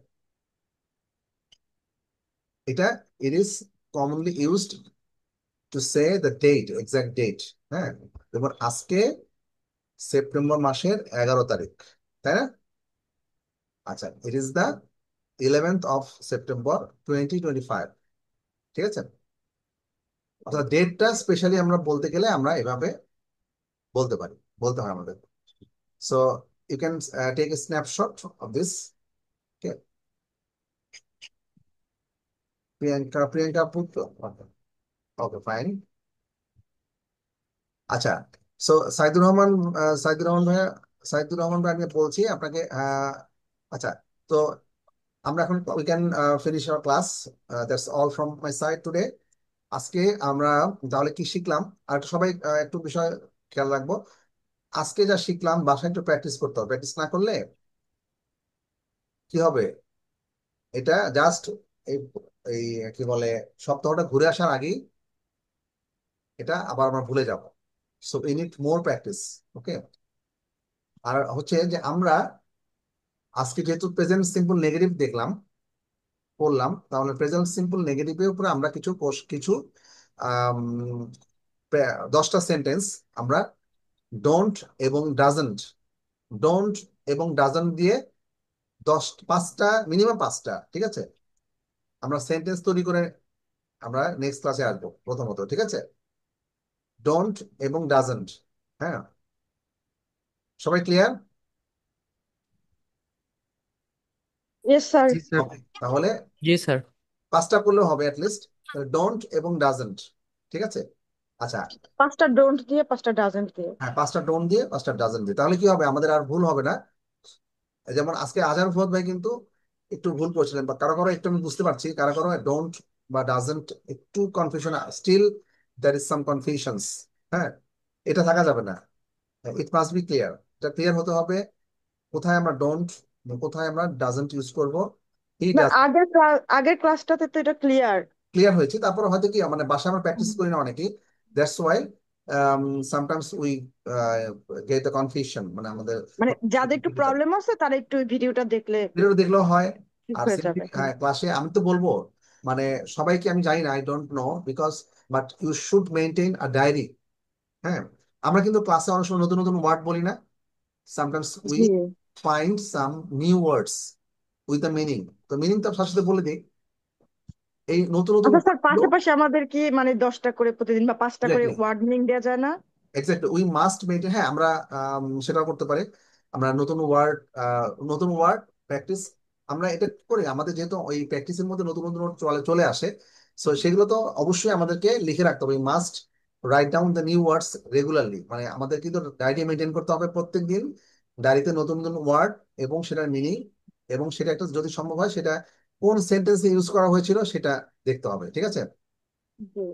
এটা it is commonly used to say the date, exact date. হ্যাঁ, যেমন আজকে সেপ্টেম্বর মাসের 11 তারিখ, তাই না? আচ্ছা, it is the 11th of September 2025, ঠিক আছে? অর্থাৎ ডেটটা স্পেশালি আমরা বলতে গেলে আমরা এভাবে বলতে পারি, বলতে হয় আমাদের। So you can take a snapshot of this. Priyanka পুত্র, ওকে ফাইন। আচ্ছা, সো সাইদুর রহমান ভাই আমি বলছি আপনাকে, আচ্ছা, তো আমরা এখন we can finish our class. That's all from my side today. আজকে আমরা তাহলে কি শিখলাম, আর সবাই একটু বিষয় খেয়াল রাখবো। আজকে যা শিখলাম বাসায় একটু প্র্যাকটিস করতে হবে, প্র্যাকটিস না করলে কি হবে, এটা জাস্ট এই এই কি বলে সপ্তাহটা ঘুরে আসার আগেই এটা আবার আমরা ভুলে যাব। So we need more practice, okay? আর হচ্ছে যে আমরা আজকে যেহেতু প্রেজেন্ট সিম্পল নেগেটিভ দেখলাম, পড়লাম, তাহলে প্রেজেন্ট সিম্পল নেগেটিভের উপরে আমরা কিছু আম, 10টা সেন্টেন্স আমরা ডোন্ট এবং ডাজন্ট, ডোন্ট এবং ডাজন্ট দিয়ে 5টা, মিনিমাম 5টা, ঠিক আছে? আমরা সেন্টেন্স তৈরি করে আমরা নেক্সট ক্লাসে আসবো প্রথমত, ঠিক আছে? ডোন্ট এবং ডাজন্ট, হ্যাঁ, সবাই ক্লিয়ার? Yes sir. জি স্যার। ওকে, তাহলে জি স্যার। 5টা করলেও হবে অ্যাটলিস্ট। ডোন্ট এবং ডাজন্ট, ঠিক আছে? আচ্ছা, 5টা ডোন্ট দিয়ে 5টা ডাজন্ট দিয়ে। হ্যাঁ, 5টা ডোন্ট দিয়ে 5টা ডাজন্ট দিয়ে, তাহলে কি হবে, আমাদের আর ভুল হবে না। যেমন আজকে আজহার ফুয়াদ ভাই কিন্তু একটু ভুল করছিলেন, বা কারো কারো একটু আমি বুঝতে পারছি, কারো কারো ডোন্ট বা ডাজন্ট একটু confusion, still there is some confusions. হ্যাঁ, এটা থাকা যাবে না, ইট মাস্ট বি ক্লিয়ার। এটা ক্লিয়ার হতে হবে কোথায় আমরা ডোন্ট, কোথায় আমরা ডাজন্ট ইউজ করব। হি না, ডাজ, আগের ক্লাসটাতে তো এটা ক্লিয়ার। ক্লিয়ার হয়েছে, তারপরে হয়তো কি মানে বাসায় আমরা প্র্যাকটিস করি না অনেকেই, that's why sometimes we get the confusion, মানে আমাদের মানে যাদের একটু প্রবলেম আছে তারা একটু ভিডিওটা দেখলে ভিডিও দেখলেও হয়। ঠিক আর হয়ে simply, যাবে। হ্যাঁ, ক্লাসে আমি তো বলবো, মানে সবাইকে আমি জানি না, I don't know because, but you should maintain a diary. হ্যাঁ, আমরা কিন্তু ক্লাসে অনেক সময় নতুন নতুন ওয়ার্ড বলি না, sometimes we G. Find some new words with the meaning, তো মিনিং তো সাথে সাথে বলে দিই। এই নতুন নতুন আচ্ছা স্যার, পাশাপাশি আমাদের কি মানে 10টা করে প্রতিদিন বা 5টা করে এক্স্যাক্টলি, ওয়ার্ড মিনিং দেওয়া যায় না? এক্স্যাক্টলি উই মাস্ট মেনটেন, হ্যাঁ, আমরা সেটাও করতে পারি। আমরা নতুন ওয়ার্ড প্র্যাকটিস, আমরা এটা করি আমাদের যেহেতু ওই প্র্যাকটিসের মধ্যে নতুন নতুন word চলে চলে আসে, সো সেগুলো তো অবশ্যই আমাদেরকে লিখে রাখতে হবে। Must write down the new words regularly, মানে আমাদের কিন্তু ডায়েরি মেনটেন করতে হবে প্রত্যেক দিন, ডায়েরিতে নতুন নতুন ওয়ার্ড এবং সেটার মিনিং, এবং সেটা একটা যদি সম্ভব হয় সেটা কোন সেন্টেন্সে ইউজ করা হয়েছিল সেটা দেখতে হবে, ঠিক আছে? জি।